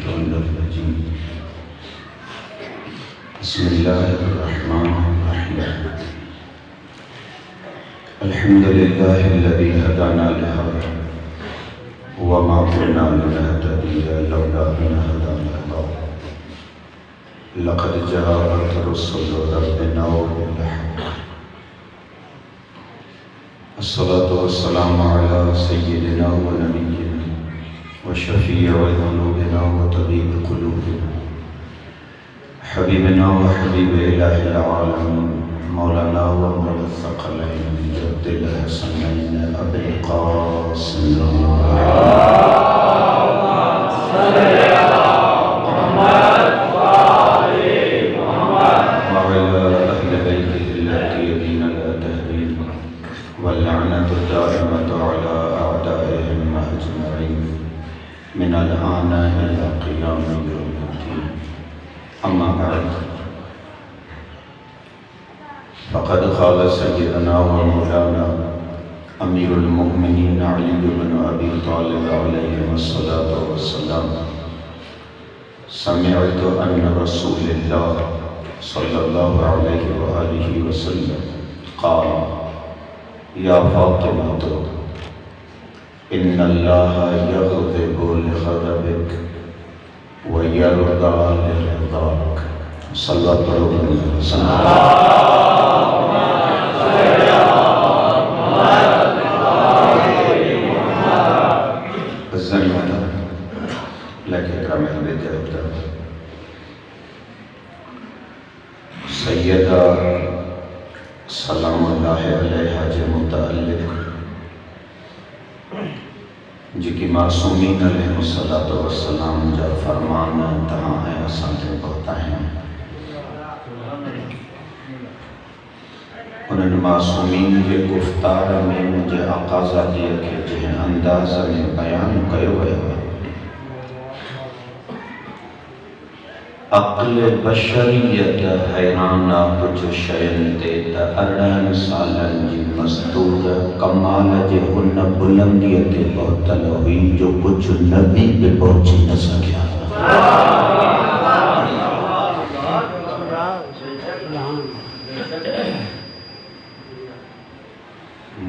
मिनश्शैतानिर्रजीम। बिस्मिल्लाहिर्रहमानिर्रहीम। अल्हम्दुलिल्लाहिल्लज़ी हदाना लिहाज़ा व मा कुन्ना लिनहतदिया लौला अन हदाना अल्लाह। लक़द जाअत रुसुलु रब्बिना बिल हक़्क़। अस्सलातु वस्सलामु अला सय्यिदिना व नबिय्यिना व शफ़ीइ ज़ुनूबिना व तबीब क़ुलूबिना हबीबना व हबीब इलाहिल आलमीन मौलाना व मौला सक़लैन जद्दिल हसनैन अबिल क़ासिम वल्लअनतु दाइमतु अला अअदाइहिम अजमईन मिनल आन इला क़ियाम यौमिद्दीन। अम्मा बअद फ़क़द क़ाल सय्यदना व मौलाना अमीरुल मुमिनीन अली इब्न अबी तालिब अलैहिस्सलातु वस्सलाम समिअतु अन रसूलिल्लाह सल्लल्लाहु अलैहि व आलिहि वसल्लम क़ाल या फ़ातिमा इन्नल्लाहा यग़ज़िबु लिग़ज़बिक व यरदा लिरिज़ाक। सल्लल्लाहु अलैहि वसल्लम। सैयदा सलामुल्लाहि अलैहा जे मुतअल्लिक़ जेकी मासूमीन अलैहिस्सलातु वस्सलाम जा फरमान तहां ऐं असां ते पहुता आहिनि। उन्हनि मासूमीन जे गुफ़्तार में मुंहिंजे आक़ाज़ादीअ खे जंहिं अंदाज़ में बयानु कयो वियो आहे, अक़्ल बशरियत हैरान कुझु शयुनि ते त 18 सालनि जी मस्तूर कमाल जे उन बुलंदीअ ते पहुतल हुई जो कुझु नबी बि पहुची न सघिया।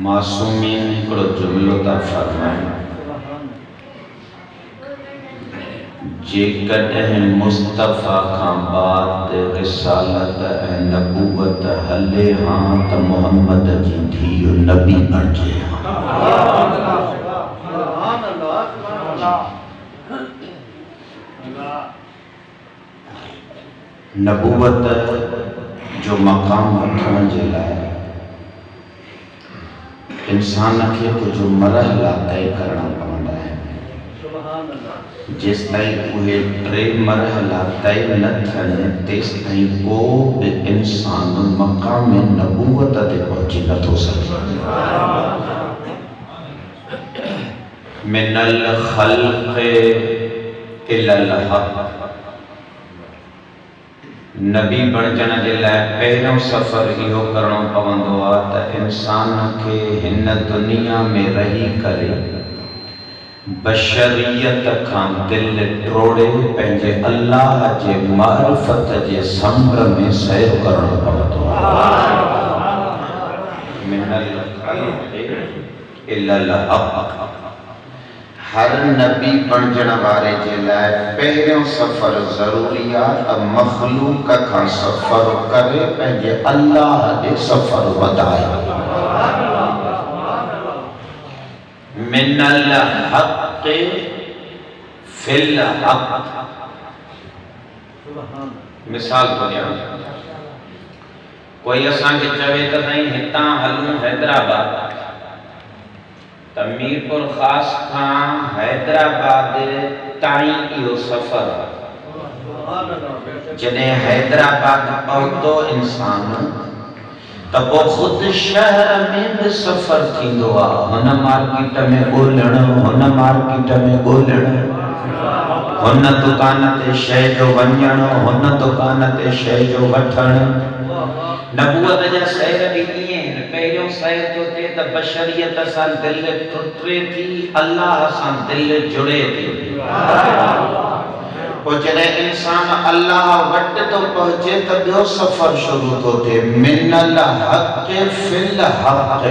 मासूमीन हिकिड़ो जुमिलो था फरमाइनि, जेकॾहिं मुस्तफ़ा खां बाद रिसालत ऐं नबूवत हले हां त मोहम्मद जी धीउ नबी बणिजे हां। नबूवत जो मक़ाम वठण जे लाइ इंसान खे कुझु मरहला तय करणा पवंदा आहिनि। जेसिताईं उहे 3 मरहला तय न थियनि तेसिताईं को बि इंसान मक़ाम नबूवत ते पहुची नथो सघे। मिनल ख़ल्क़ इलल हक़। नबी बणजण जे लाइ पहिरियों सफ़र इहो करणो पवंदो आहे त इंसान खे हिन दुनिया में रही करे बशरियत खां दिल टोड़े पंहिंजे अल्लाह जे मारिफत जे समुंड में सैर करणो पवंदो आहे। मिनल ख़ल्क़ इलल हक़। हर नबी बणजण वारे जे लाइ पहिरियों सफ़र ज़रूरी आहे त मख़लूक़ खां सफ़र करे पंहिंजे अल्लाह ॾे सफ़र वधाए। मिनल हक़ फिल हक़। मिसाल तो ॾियां, कोई असांखे चवे त साईं हितां हलूं हैदराबाद, त मीरपुर ख़ास खां हैदराबाद ताईं इहो सफ़र आहे। जॾहिं हैदराबाद पहुतो इंसान त पोइ ख़ुदि शहर में बि सफ़र थींदो आहे। हुन मार्केट में ॻोल्हण, हुन मार्केट में ॻोल्हण, हुन दुकान ते शइ जो वञण, हुन दुकान ते शइ जो वठण। नबूवत जा सैर बि ईअं आहिनि। पहिरियों सैर जो थिए त बशरियत सां दिलि टुटे थी, अल्लाह सां दिलि जुड़े थी। पोइ जॾहिं इंसान अल्लाह वटि तो पहुचे त ॿियो सफ़र शुरू तो थिए। मिनल हक़ फिल हक़,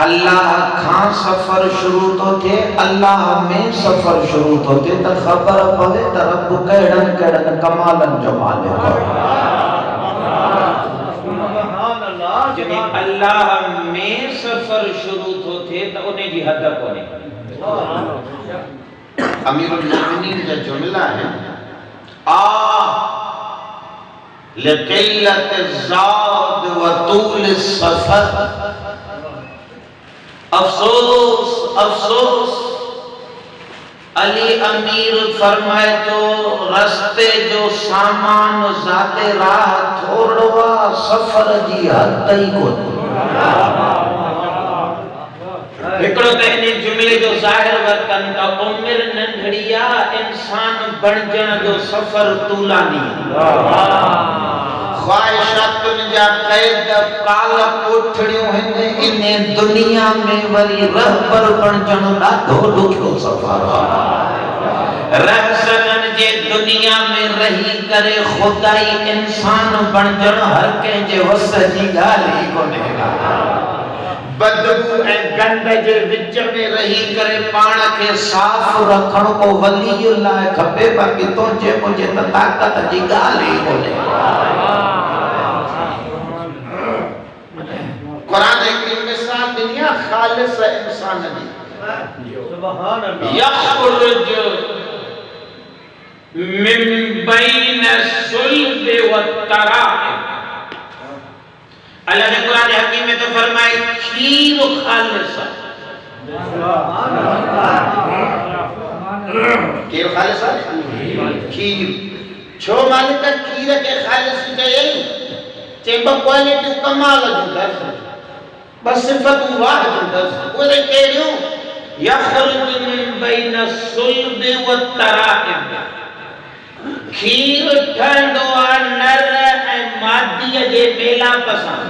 अल्लाह खां सफ़र शुरू तो थिए, अल्लाह में सफ़र शुरू तो थिए त ख़बर पवे त रब कहिड़नि कहिड़नि कमालनि जो मालिक आहे। जॾहिं अल्लाह में सफ़र शुरू तो थिए त उन जी हद कोन्हे। अमीरुल मोमिनीन जा जुमला है, लिक़िल्लत ज़ाद व तूल सफ़र, अफसोस अफसोस। अली अमीर फरमाए तो रस्ते जो सामान ज़ाते राह थोड़ो आ, सफ़र जी हद ही कोन्हे। हिकड़ो त इन जुमले जो ज़ाहिर वतन त उम्र नंढड़ी आ, इंसान बणजण जो सफ़र तूलानी। ख्वाहिशातुनि जा क़ैद काल कोठड़ियूं हिन, इन दुनिया में वरी रहबर बणजण ॾाढो ॾुखियो सफ़र आहे। रहसननि जे दुनिया में रही करे खुदाई इंसान बणजण हर कंहिंजे वस जी ॻाल्हि ई कोन्हे। बदबू ऐं गंद जे विच में रही करे पाण खे साफ़ रखण को वली लाइ खपे, बाक़ी तुंहिंजे मुंहिंजे त ताक़त जी ॻाल्हि ई कोन्हे। क़ुरान हिकिड़ी मिसाल ॾिनी आहे ख़ालिस इंसान जी। सुभान अल्लाह। यख़रुज मिन बैन सुल्ब व तराइब। अल्लाह ने कुरान हकीम में तो फरमाए खीर खालिस। खीर खालिस, खीर छो मालिक खीर के खालिस चई चेब क्वालिटी कमाल जो दस, बस सिफत वाह जो दस ओरे केड़ियो। यखरुज मिन बैन सुल्ब व तराइब, खीर ठंडो आ नर ऐं मादीअ जे मेला पसंद।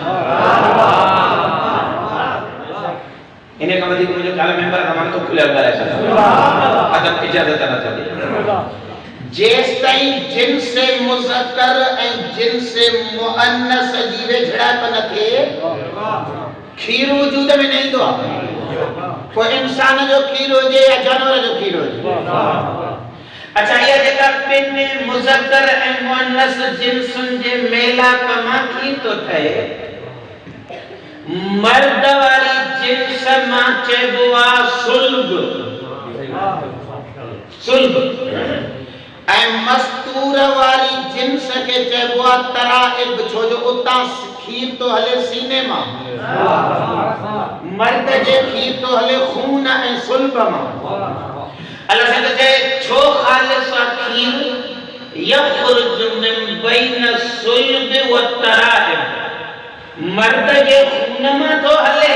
इने का वधीक मुझे काल मेंबर का मन तो खुले ॻाल्हाए सघां, अदब इजाज़त न थी। जेसिताईं जिन्स मुज़क्कर ऐं जिन्स मुअन्नस जी वेझड़ाप न थिए, खीर वजूद में न ईंदो आहे। कोई इंसान जो खीर हुजे या जानवर जो खीर हुजे। अच्छा, ये जेका पिन मुज़क्कर ऐं मुअन्नस जिन्सुनि जे मेला कमा खीर तो ठहे, मर्द वारी जिन्स मां चइबो आहे सुल्ब, सुल्ब, ऐं मस्तूर वारी जिन्स के चइबो आहे तराइब, छो जो उतां खीर तो हले सीने मां, मर्द जे खीर तो हले खून ऐं सुल्ब मां। अल्लाह से कहे छो खालिस खीर, यखरुज मिन बैन सुल्ब व तराइब, मर्द जे खून में तो हले,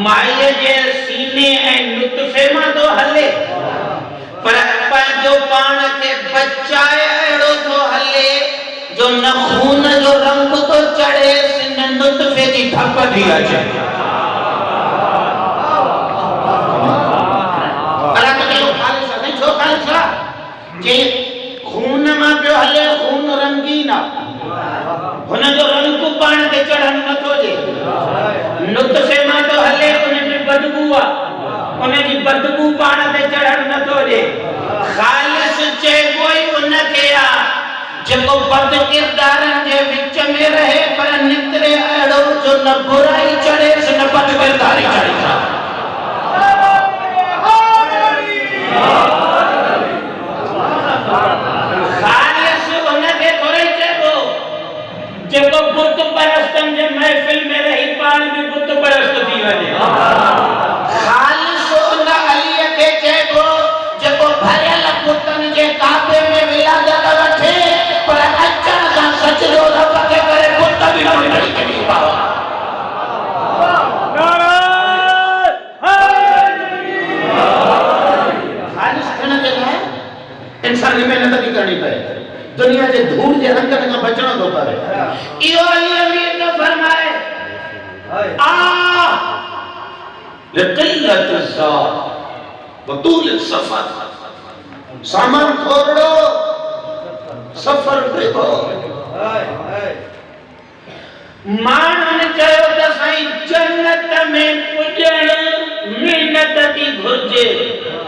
माई जे सीने ऐं नुतफे में तो हले, पर पंहिंजो पाण के बचाए अहिड़ो तो हले जो न खून जो रंग तो चढ़े न नुतफे जी धप थी अचे। जे खून में पियो हले, खून रंगीन आहे, हुन जो रंग पाण ते चढ़ण नथो जे। नुतफे में तो हले, उन में बदबू आहे, उन जी बदबू पाण ते चढ़ण नथो जे। खालिस चइबो ई उन खे आहे जेको बद किरदारनि जे विच में रहे पर निकिरे अहिड़ो जो न बुराई चढ़े न बद किरदारी चढ़े। जेको बुत परस्तन जे महफिल में रही पाण भी बुत परस्त थी वने। खालिस उन अली के चइबो जेको भरियल बुतन जे काबे में विलादत वठे पर अचण का सच जो रब के करे बुत भी न मिली कभी बाबा। खालिस थियण जे लाइ इंसान में मेहनत थी करणी पए, दुनिया के धूल के रंगन का बचना तो पवे। इहो अली अमीर तो फरमाए लिक़िल्लत ज़ात व तूल सफ़र, सामान थोड़ो सफर देखो मानन चयो त साईं जन्नत में पुजण मेहनत दी घुर्जे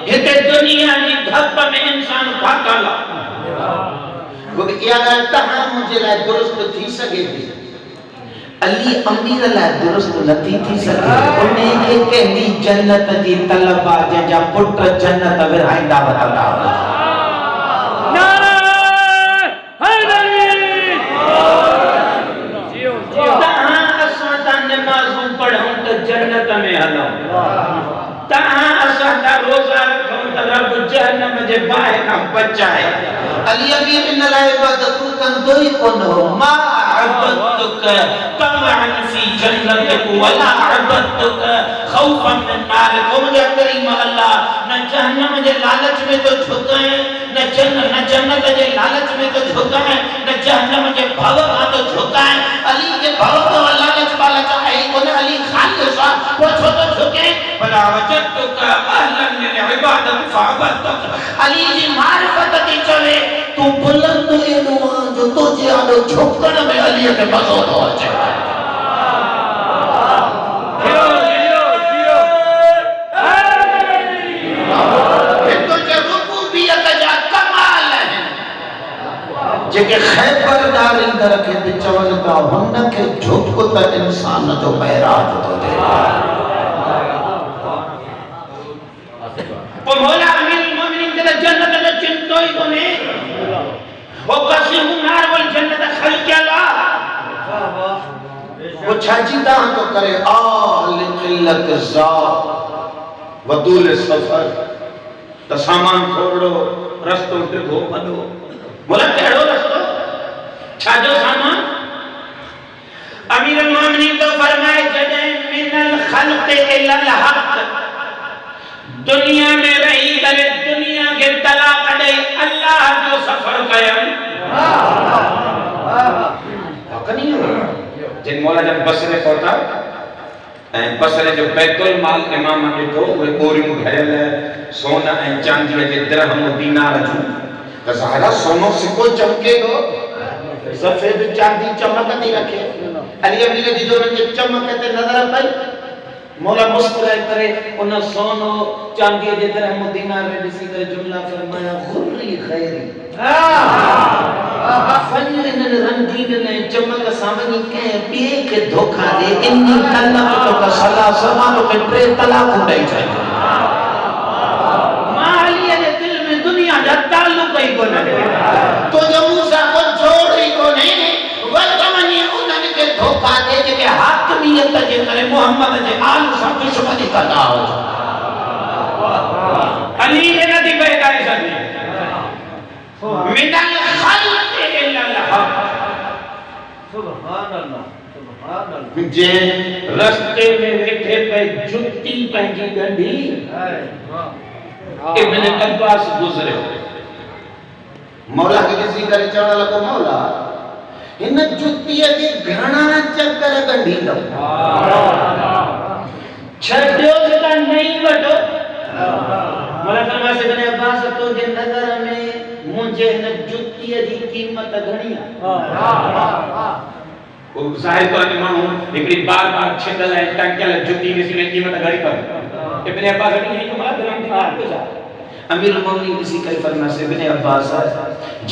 हिते दुनिया जी धप में इंसान फाटल वो इहा ॻाल्हि तव्हां मुंहिंजे लाइ दुरुस्त थी सघे थी अली अमीर लाइ दुरुस्त नथी थी सघे उन्हे खे कंहिंजी जन्नत जी तलब आहे जंहिंजा पुट जन्नत विरहाईंदा वठंदा जन्नत में हलो तहां असां ता रोज़ा रखूं त रब जहन्नम जे बाहि खां बचाए अली अमीर इन लाइ इबादत कंदो ई कोन हो मा अबदतुक तमअन फी जन्नतिक वला अबदतुक खौफन मिन नार को मुझे करीम अल्लाह न जहन्नम जे लालच में तो झुकाए न जन्नत जे लालच में तो झुकाए न जहन्नम जे भव खां तो झुकाए अली के भव तो लालच वाला चाहे कोन अली खालिस वो छोटो झुके भला वजदतुक अहलन लिल इबादत फअबदतुक अली जी मारिफत ती चवे तू बुलंद एनो जो तुझे आलो झुकण में अली के मज़ो तो अचे जेके खैबरदार इंदर के चवनि था हुन खे झुक त इंसान जो महराज तो दे ओ मौला अमीर मोमिनीन के जन्नत जो चिंतो ही कोने वो कसिम नार वल जन्नत खलकला वो छाजीदा तो करे आल किल्लत जा वदूल सफर त सामान थोड़ो रस्तो टिगो वडो बोला केड़ो रस्तो छाजो सामान अमीर मोमिनीन तो फरमाए जदे मिनल खल्क इलल हक दुनिया में रही करे दुनिया के तला कड़े अल्लाह जो सफर कयन हकनी जिन मौला जब बसरे पहुंचा ए बसरे जो बैतुल माल इमाम ॾिठो उहे बोरियूं भरियल सोना ऐं चांदीअ जे दिरहम दीनार जूं त ज़ाहिरा सोनो सिको चमकेगो सफेद चांदी चमकती रखे अली अमीर जी जो उनके चमक ते नजर पई मौला मुस्कुराए करे उन सोनो चांदी जे दिरहम दीनार में ॾिसी करे जुमला फरमाया गुर्री खैरी फन इन रंगीन ने चमक सामने के पिए के धोखा दे इन्नी तलब तो का सला समा तो के ट्रे तलाक उड़ाई जाए मालिया ने दिल में दुनिया दा ताल्लुक ही कोने तो जो मूसा को छोड़ ही कोने वतमनी उन्हनि के धोखा दे के हाकमियत जे करे मोहम्मद जे आल सा दुश्मनी करदा हो अली ने नदी बेकारी सदी मिनल खल्क इलल हक सुभान अल्लाह जे रास्ते में वेठे पे जुत्ती पंहिंजी गंढी इब्न अब्बास गुजरे मौला के किसी करे चवण लॻो मौला इन जुत्तीअ जे घणा चक्कर गंढींदो छॾियो त नहीं वठो मौला फरमाए इब्न अब्बास तो जे नज़र में मुझे न जुत्तीअ जी कीमत घणी आहे वो ज़ाहिर तौर ते माण्हू हिकिड़ी बार छिंदल ऐं टंकियल जुती ॾिसी करे क़ीमत घणी करे इब्न अब्बास ॾिठी जो मां दरम थी अमीर मोमिनीन किसी करे फरमाया से इब्न अब्बास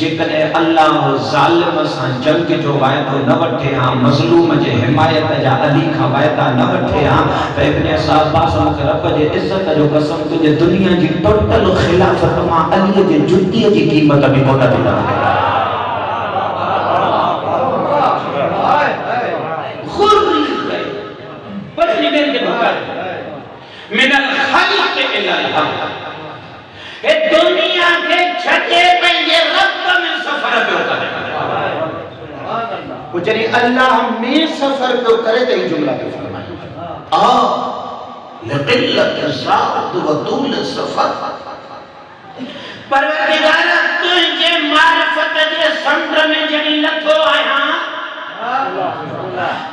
जेकॾहिं अल्लाह ज़ालिम सां जंग जो वाइदो न वठे हा मज़लूम जे हिमायत जा अली खां वाइदा न वठे हा त इब्न अब्बास मूंखे रब जे इज़त जो कसम तुंहिंजे दुनिया जी टोटल खिलाफत मां अली जे जुतीअ जी क़ीमत बि कोन थी लॻे मिनल खल्क इलल हक ए दुनिया के छटे पंहिंजे रब में सफर पियो करे सुभान अल्लाह वो जरी अल्लाह में सफर पियो करे त ई जुमला पे फरमाया आ लकिल्लत ज़ाद व तूल सफर परवरदिगार तुझे मारिफत जे समुंड में जणी लथो आया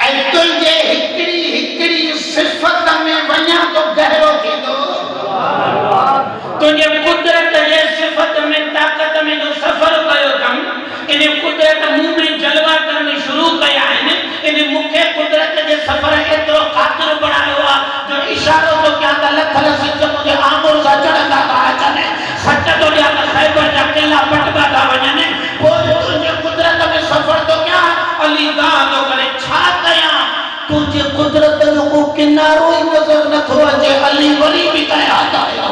ऐं तुझे हिकड़ी सिफत में वञा तो गहरो थींदो तुझे कुदरत जे सिफत में किनारो ही नजर न थो अचे अली वली भी तयार आयो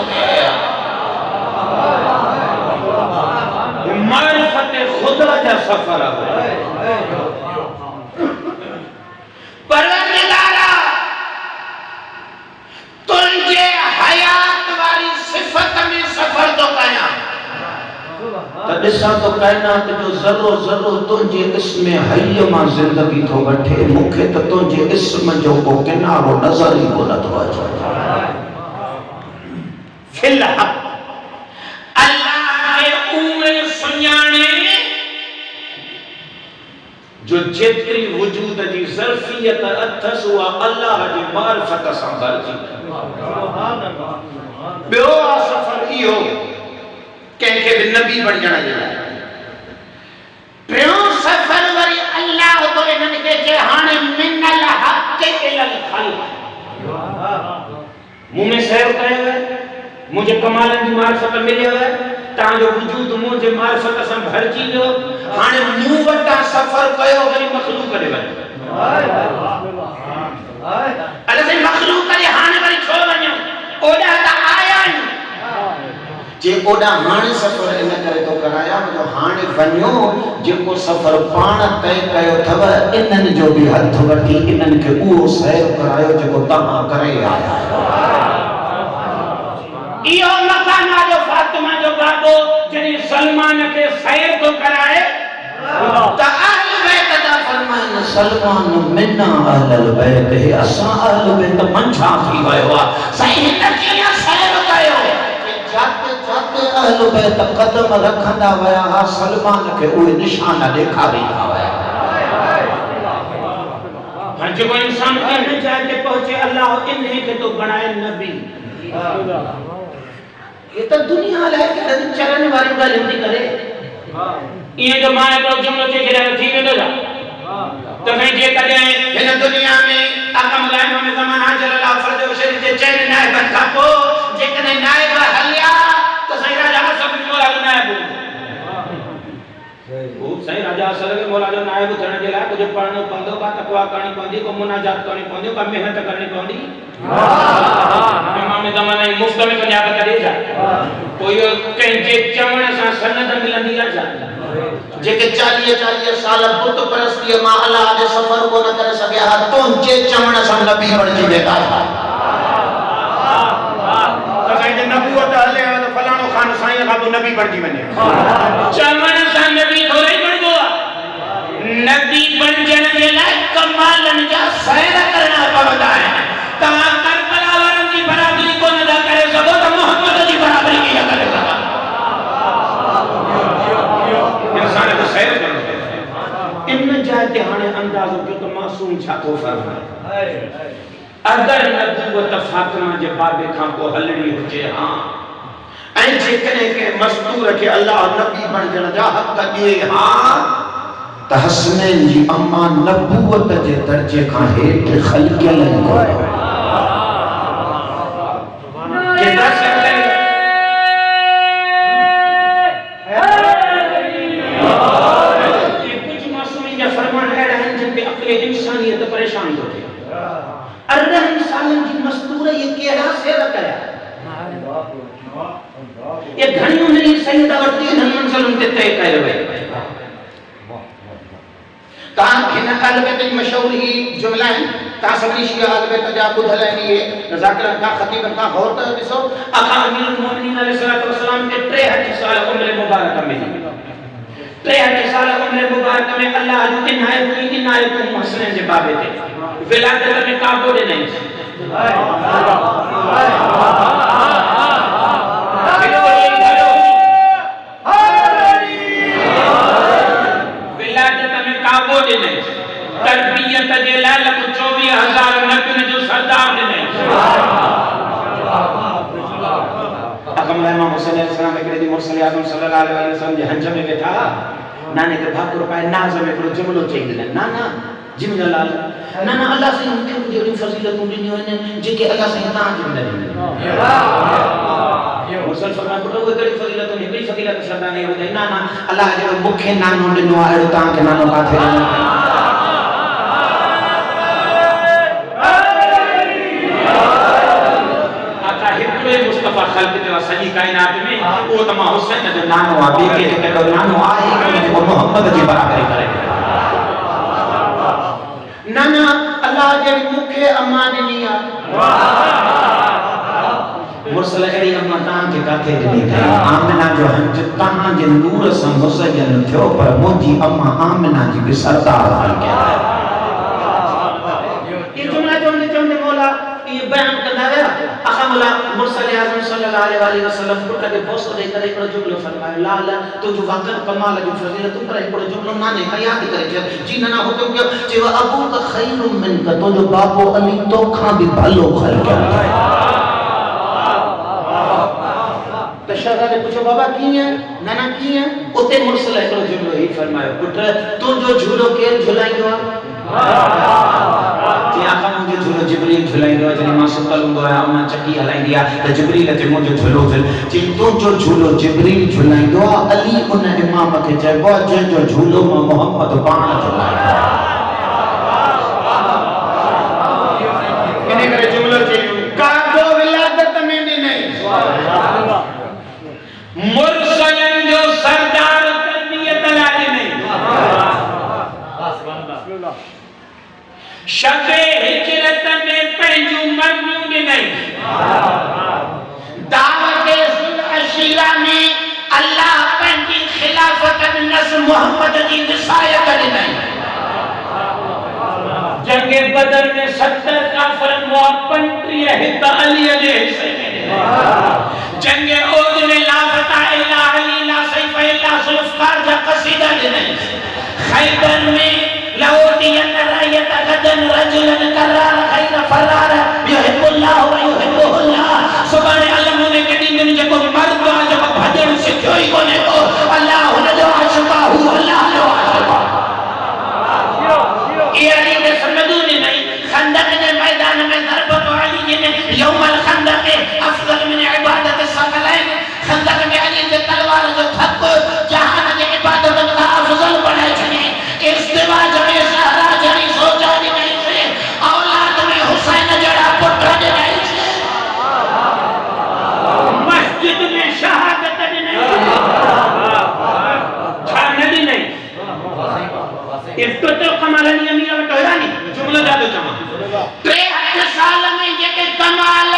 मारिफत खुदा जा सफर है परवरदिगारा तुझे हयात वाली सिफत में सफर तो कया त ॾिसां तो कायनात जो ज़र्रो ज़र्रो तुझे इसमें हय मां जिंदगी थो वठे मूंखे त तुझे इसम जो को किनारो नज़र ही कोन थो अचे फिलहाल अल्लाह के उम्र सुञाणे जो जेतरी वजूद जी ज़र्फियत अथस उहा अल्लाह जी मारिफत सां भरजी ॿियो सफ़र इहो कंहिंखे भी नबी बणजण जे लाइ टियों सफ़र वरी अल्लाह तो इन्हनि खे चए हाणे मिनल हक़ इलल खल्क़ मूं में सैर कयो है मुझे कमालन जी मारिफत मिलियो है तव्हांजो वजूद मुझे मारिफत सां भरजी वियो हाणे मूं वटां सफ़र कयो वरी मखलूक ॾे वञो अरे साईं मखलूक ॾे हाणे वरी छो वञो ओॾा त आया आहिनि जे ओडा हाणे सफर इन करे तो कराया जो हाणे वञो जेको सफर पाण तय कयो थव इन्हनि जो भी हथ वठी इन्हनि खे उहो सैर करायो जेको तव्हां करे आया इहो मकान जो फातिमा जो बाबो जॾहिं सलमान खे सैर तो कराए त अहल बैत दा फरमाइन सलमान मिन्ना अहल बैत असां अहल बैत मंझा थी वियो आहे साईं हिन कीअं सैर कयो जाते जाते अहल बैत कदम रखंदा वया हा सलमान के उहे निशान ॾेखारींदा वया हां जेको इंसान इन जाइ ते पहुचे अल्लाह इन्हे के तो बनाए नबी ये तो दुनिया लाइ के चरण वारी ॻाल्हि थी करे ये जो मां हिकिड़ो जुमिलो चई छॾियां थी वेंदो छा त भई जे कॾहिं हिन दुनिया में अकम लाइ में ज़माना जलाल फर्ज शरीफ जे चैन नाइब खां पोइ जेकॾहिं नाइब हलिया त साईं राजा असद जो मौला जो नाइब हो साईं राजा असद के मौला जो नाइब थियण जे लाइ कुझु पढ़णो पवंदो का तकवा करणी पवंदी को मुनाजात करणी पवंदी का मेहनत करणी पवंदी इमाम ज़माने में मुफ्त में कन्या करे जा कोई कंहिंजे चवण सां सनद मिलंदी आहे छा जेके 40 साल बुत परस्ती मां अल्लाह जे सफर को न करे सघिया तुंहिंजे चवण सां नबी बणजी वेंदा साईं जे नबूवत हले तो फलाणो खान साईं खां पोइ नबी बणजी वञे चवण सां नबी थोरे बणबो आहे नबी बणजण जे लाइ कमालनि जा सैर करणा पवंदा आहिनि तव्हां करबला वारनि जी बराबरी कोन था करे सघो त मोहम्मद जी बराबरी कीअं करे सघो इंसान खे सैर करणो इन जाइ ते हाणे अंदाज़ो कयो त मासूम छा थो फरमाए अगर नबूवत फातिमा जे बाबे खां पोइ हलणी हुजे हां ऐं जेकॾहिं के मस्तूर खे अल्लाह नबी बणजण जा हक़ ॾिए हां त हसनैन जी अम्मा नबूवत जे दर्जे खां हेठि ख़लक़ियल कोन केतिरा कुछ मासूमी जा फरमान अहिड़ा आहिनि जिन ते अक़ल इंसानियत परेशान थो थिए 18 सालन जी मस्तूर ये केड़ा सेवा कया ये घणियूं नहीं सईदा वरती हिन मंज़िलुनि ते तय कयो वियो तव्हां हिन अलबैत जी मशहूर ही जुमला आहिनि तव्हां सभिनी शिया अलबैत जा ॿुधल आहिनि इहे ज़ाकिरनि खां ख़तीबनि खां गौर त ॾिसो आका अमीरुल मोमिनीन अलैहिस्सलातु वस्सलाम के 63 साल उम्र मुबारक में 63 साल उम्र मुबारक में अल्लाह जो इनायत हसनैन जे बाबे ते विलादत में काबो दे नहीं विलादत में काबो दे नहीं तरबियत जे लाल 24,000 नबियन जो सरदार दे नहीं अकमल इमाम हुसैन अलैहिस्सलाम हिकड़े दी मुरसल आज़म सल्लल्लाहु अलैहि वसल्लम जे हंज में वेठा नाने के भाकुर पाए नाज़ में हिकड़ो जुमलो चई ॾिननि ना जिम जलाल ना अल्लाह से उनके जड़ी फजीलतूं ॾिनियूं आहिनि जेके अल्लाह से तव्हां खे न ॾिनियूं मुसल फरमान पुटो उहे कहिड़ी फजीलतूं हिकड़ी फजीलत सरदा नहीं ॿुधाई ना अल्लाह जहिड़ो मूंखे नानो ॾिनो आहे अहिड़ो तव्हां खे नानो काथे ॾिनो तो मां हुसैन जो नानो आ बे के जेको नानो आहे उनखे मोहम्मद जी बराबरी करे नाना अल्लाह जे मुखे अम्मा ॾिनी आ मुरसल अड़ी अम्मा तां के काथे ॾिनी अथई आमिना जो हंज तहां जे नूर सां मुज़यन थियो पर मुंहिंजी अम्मा आमिना जी बि सरदार थी कया ये जुमला चवंदे मौला ये बयान कंदा विया अखा मौला मुरसल आज़म सल्लल्लाहु अलैहि वसल्लम पुट खे पोसो ॾेई करे हिकिड़ो जुमलो फरमायो ला ला तुंहिंजो वाक़ई कमाल जो फज़ीलत पर हिकिड़ो जुमलो नाने खां यादि करे चयो जी नाना हुकुम कयो चयो अबू का खैरुम मिनका तुंहिंजो बाबो अली तोखां बि भलो ख़ल्क़ आहे तो शहजादे पूछो बाबा कीअं नाना कीअं उते मुरसल हिकिड़ो जुमलो ही फरमायो पुट तुंहिंजो झूलो केरु झुलाईंदो आहे जी आका मुंहिंजो झूलो जिब्रील झुलाईंदो आहे जॾहिं मां सुतल हूंदो आहियां अम्मा चकी हलाईंदी आहे त जिब्रील ते मुंहिंजो झूलो झुल जी तुंहिंजो झूलो जिब्रील झुलाईंदो आहे अली उन इमाम खे चइबो आहे जंहिंजो झूलो मां मोहम्मद पाण झुलाईंदो इन करे जुमलो चयो कादो विलादत में ॾिनई मुरसलन जो सरदार तरबियत लाए नहीं शबे हिजरत में पंहिंजू मर्नियूं ॾिनई दावत सुल अशीरा में अल्लाह पंहिंजी खिलाफत नस मोहम्मद जी विसायत ॾिनई जंग बदर में 70 काफिर मुआ 35 हित अली जे हिस्से में जंग ओद में ला फता इला अली ला सैफ इला जुल्फकार जा कसीदा ॾिनई खैबर में लौटियन रायत गदन रजुलन करार खैर फरार युहिब्बुल्लाह व युहिब्बुहुल्लाह सुभाणे अलम ने कदी दिन जेको मर्द आ जेको भजन सिखियो ई कोने को अल्लाह हुन जो आशिक़ाहु अल्लाह जो आशिक़ा ये अली ने समझू नहीं खंदक के मैदान में ज़रबत अली ने यौमल खंदक अफजल मिन इबादत सकलैन खंदक में अली के तलवार जो थक जहान के इबादत का अफजल बने छने इस्तिवा जमे सहरा जरी सोचा नहीं से औलाद में हुसैन जड़ा पुत्र नहीं से मस्जिद में शहादत नहीं छानदी नहीं इसको तो कमालनी अमीर में कहरानी जुमला जादो चमा 63 साल में जेके कमाल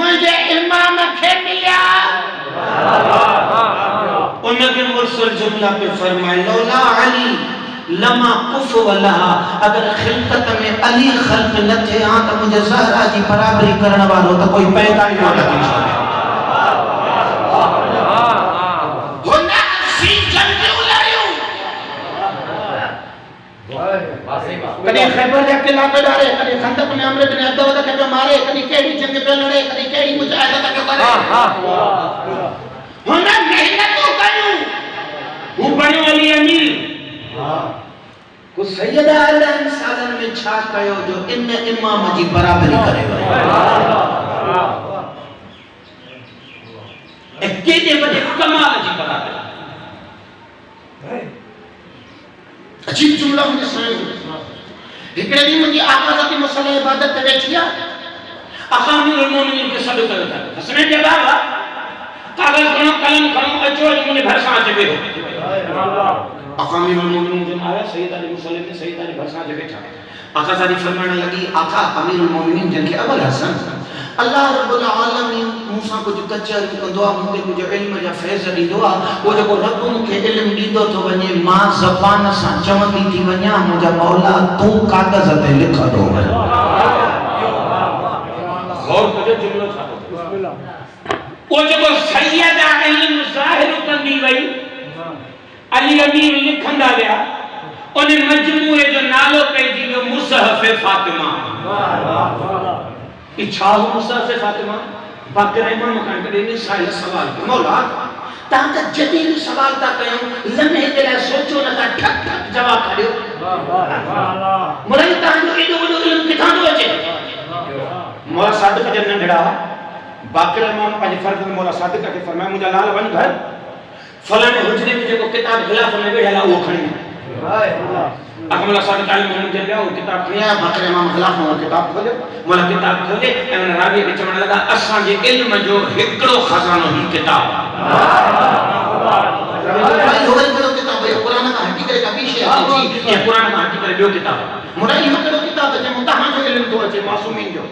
मुझे इमाम खे मिलिया उनके मुरसल जुमला पे फरमाए लौला अली लमा कुफ वला अगर खिलकत में अली खल्क न थे हां तो मुझे ज़हरा जी बराबरी करण वालो तो कोई पैदा ही न थी होना सी जंग उलायो कदी खैबर के किला पे डाले कदी खंदक में अमर बिन अब्दुल्लाह के पे मारे कदी केड़ी जंग पे लड़े कदी केड़ी मुजाहिदा के करे होना मेहनत तो कयूं वो बणो अली अमीर को सैयदा अलैहि सालन में छा कयो जो इन इमाम जी बराबरी करे केॾे वॾे कमाल जी बराबरी अजीब जुमला मुझे सुनाई हिकड़े ॾींहुं मुंहिंजी आका ज़ाती मुसल्ह इबादत ते वेठी आहे आका अमीरुल मोमिनीन खे सॾु कयो था हसनैन जे बाबा कागज़ खणो कलम खणो अचो मुंहिंजे भरिसां अची वेठो आका अमीरुल मोमिनीन जो आया सैयद अली मुसल्लम ने सैयद अली भरिसां अची वेठा आका ज़ाती फरमाइण लॻी आका अमीरुल मोमिनीन जिनखे अबुल हसन अल्लाह रब्बुल आलमीन मूंसां कुझु कचहरी कंदो आहे मूंखे कुझु इल्म जा फैज़ ॾींदो आहे उहो जेको रब मूंखे इल्म ॾींदो थो वञे मां ज़बान सां चवंदी थी वञा मुंहिंजा मौला तूं कागज़ ते लिखंदो वञ गौर कजो जुमलो छा उहो जेको सैयदा इल्म ज़ाहिर कंदी वई अली अमीर लिखंदा विया उन मजमूए जो नालो पइजी वियो मुसहफ़ फातिमा इच्छा हो मुसहफ़ फातिमा बाक़ी इमाम खान कॾहिं इन साइल सवाल मौला तव्हां त जॾहिं बि सवाल था कयूं लम्हे जे लाइ सोचो न था ठक ठक जवाब करियो मौला तव्हांजो एॾो वॾो इल्मु किथां थो अचे मौला सादिक जे नंढड़ा बाक़ी इमाम पंहिंजे फर्ज़ में मौला सादिक खे फरमाया मुंहिंजा लाल वञ घर फलाणे हुजरे में जेको किताब ख़िलाफ़ में वेठल आहे उहो खणी अकमल सादिक आलिम हुननि जे ॿियो किताब खणी आया बाक़ी इमाम ख़िलाफ़ में किताब खोलियो मौला किताब खोले ऐं हुन रावी खे चवण लॻा असांजे इल्म जो हिकिड़ो खज़ानो ही किताब भाई होगल करो किताब है कुरान का हटी करे कभी शे जी ये कुरान का हटी करे बियो किताब मोरा इहो करो किताब जे मुताहा जो इल्म तो अचे मासूमिन जो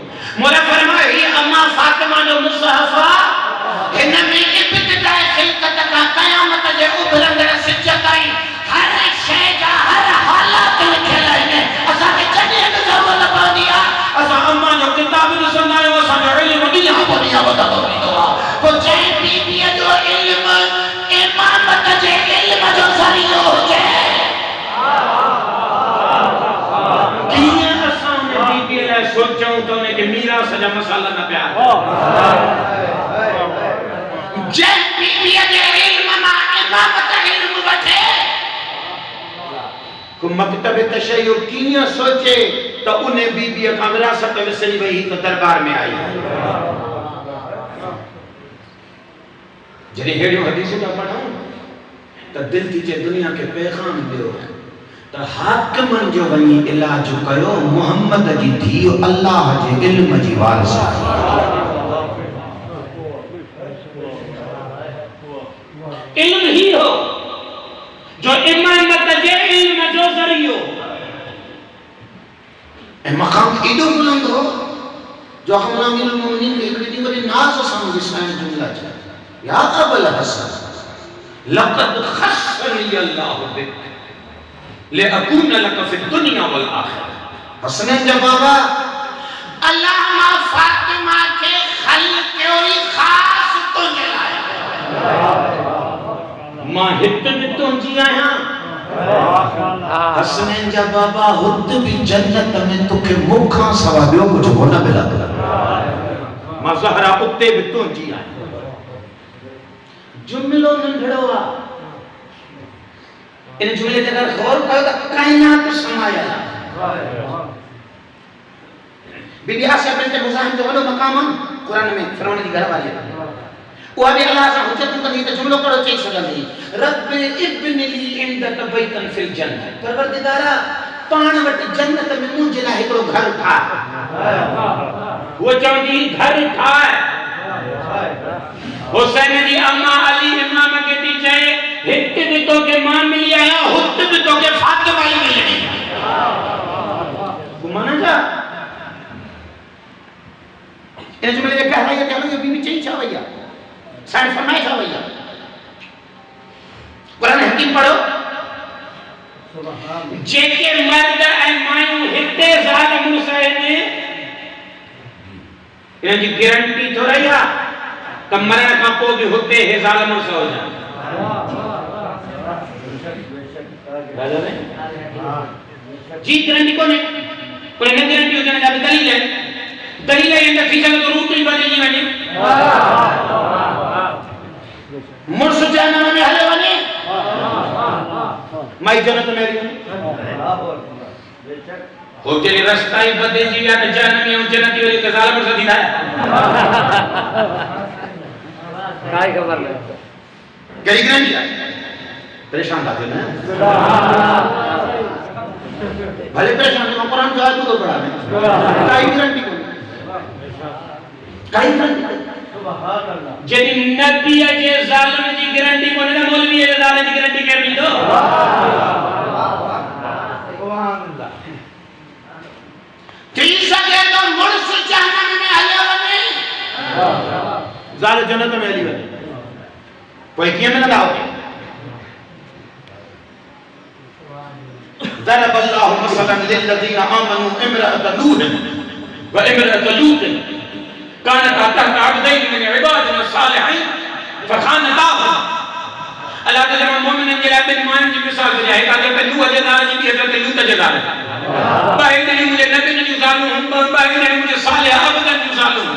मोरा फरमाए ही अम्मा फातिमा जो मुसहफा हिन में इब्तिदाए खिलकत का कयामत जे उभरंदड़ सिजताई हर शय जा हर हालात लिखियल आहिनि असा के जॾहिं बि ज़रूरत पवंदी आ असा अम्मा जो किताब ॾिसंदा आहियूं असा जो इल्म ॾींहं पोइ ॾींहं वधंदो वेंदो आहे पोइ जंहिं बीबीअ जो इल्म इमामत जे इल्म जो ज़रियो हुजे कीअं असां उन बीबीअ लाइ सोचूं त उनखे मीरास जा मसाला न पिया जंहिं बीबीअ जे इल्म मां इमामत इल्म वठे को मकतब तशय्युअ कीअं सोचे त उन बीबीअ खां विरासत विसरी वई त दरबार में आई जॾहिं अहिड़ियूं हदीसूं था पढ़ूं त दिलि थी चए दुनिया खे पैगाम ॾियो त हाकिमनि जो वञी इलाज कयो मुहम्मद जी धीउ अल्लाह जे इल्म जी वारिस आहे इल्म ही हो जो इमामत जे इल्म जो ज़रियो ऐं मक़ाम एॾो बुलंद हो जो हमला अमीरुल मोमिनीन खे हिकिड़ी ॾींहुं वरी नाज़ सां विसाइण जुमला चया या अबल हसन लक़द खस्सनी अल्लाहु बिक लिअकून लक फि दुनिया वल आखिरह हसन जा बाबा अल्लाह मां फातिमा के ख़ल्क़ कयोई ख़ास तुंहिंजे लाइ मां हित में तुंहिंजी आहियां हसनैन जा बाबा हुत भी जन्नत में तोखे मुखां सवा ॿियो कुझु कोन मिलंदो मां ज़हरा उते भी तुंहिंजी आहियां जुमिलो नंढड़ो आहे इन जुमिले ते अगर गौर कयो त काइनात समायल आहे बीबी आसिया बिनत मुज़ाहिम जो वॾो मक़ाम आहे क़ुरान में फ़िरौन जी घरवारी उहा बि अल्लाह सां हुजत कंदी त जुमिलो कहिड़ो चई सघंदी रब इब्न ली इंदक बैतन फिल जन्नत परवरदिगारा पाण वटि जन्नत में मुंहिंजे लाइ हिकिड़ो घर ठाह वो चवंदी घर ठाह हुसैन जी अम्मा अली इमाम खे थी चए हित बि तोखे मां मिली आहियां हुत बि तोखे फातिमा ई मिलणी घुमण जा इन जुमिले जे गहराईअ ते हलो इहो बीबी चई छा वई आहे साईं फरमाए छा वई आहे क़ुरान हकीम पढ़ो जेके मर्द ऐं मायूं हिते ज़ाल मुड़ुस आहिनि इन जी गारंटी थोड़ी आहे त मरण खां पोइ बि हुते हे ज़ाल मुड़ुस हुजनि जी गारंटी कोन्हे पर न गारंटी हुजण जा बि दलील आहिनि दलील आहिनि त थी सघे थो रूट ई बदिलिजी वञे मुर्स जहन्नम में हले वने माई जन्नत में हली वने हो तेरी रास्ता ही बदलिजी विया त जहन्नम में जन्नत वरी त ज़ाल मुर्स थींदा काई खबर न कई गारंटी आहे परेशान था थियो न भले परेशान थियो कुरान जो आयत तो पढ़ा में काई गारंटी कोन काई गारंटी सुभान अल्लाह जदी नबी जे ज़ालम जी गारंटी कोन न मौलवी जे ज़ालम जी गारंटी के दी दो सुभान अल्लाह थी सके तो मुर्स जहन्नम में हले वने ज़ाल जन्नत में हली वने कोई कीअं मिलंदा हुते ضرب الله مثلا للذين آمنوا امرأة نوح وامرأة لوط كانتا تحت عبدين من عبادنا الصالحين فخانتاهما اللہ تعالی مومنن کے لیے بن مان کی مثال دیا ہے حضرت نوح کے دار کی حضرت لوط کے دار باہر نہیں مجھے نبی نے ظالم باہر نہیں مجھے صالح ابدا ظالم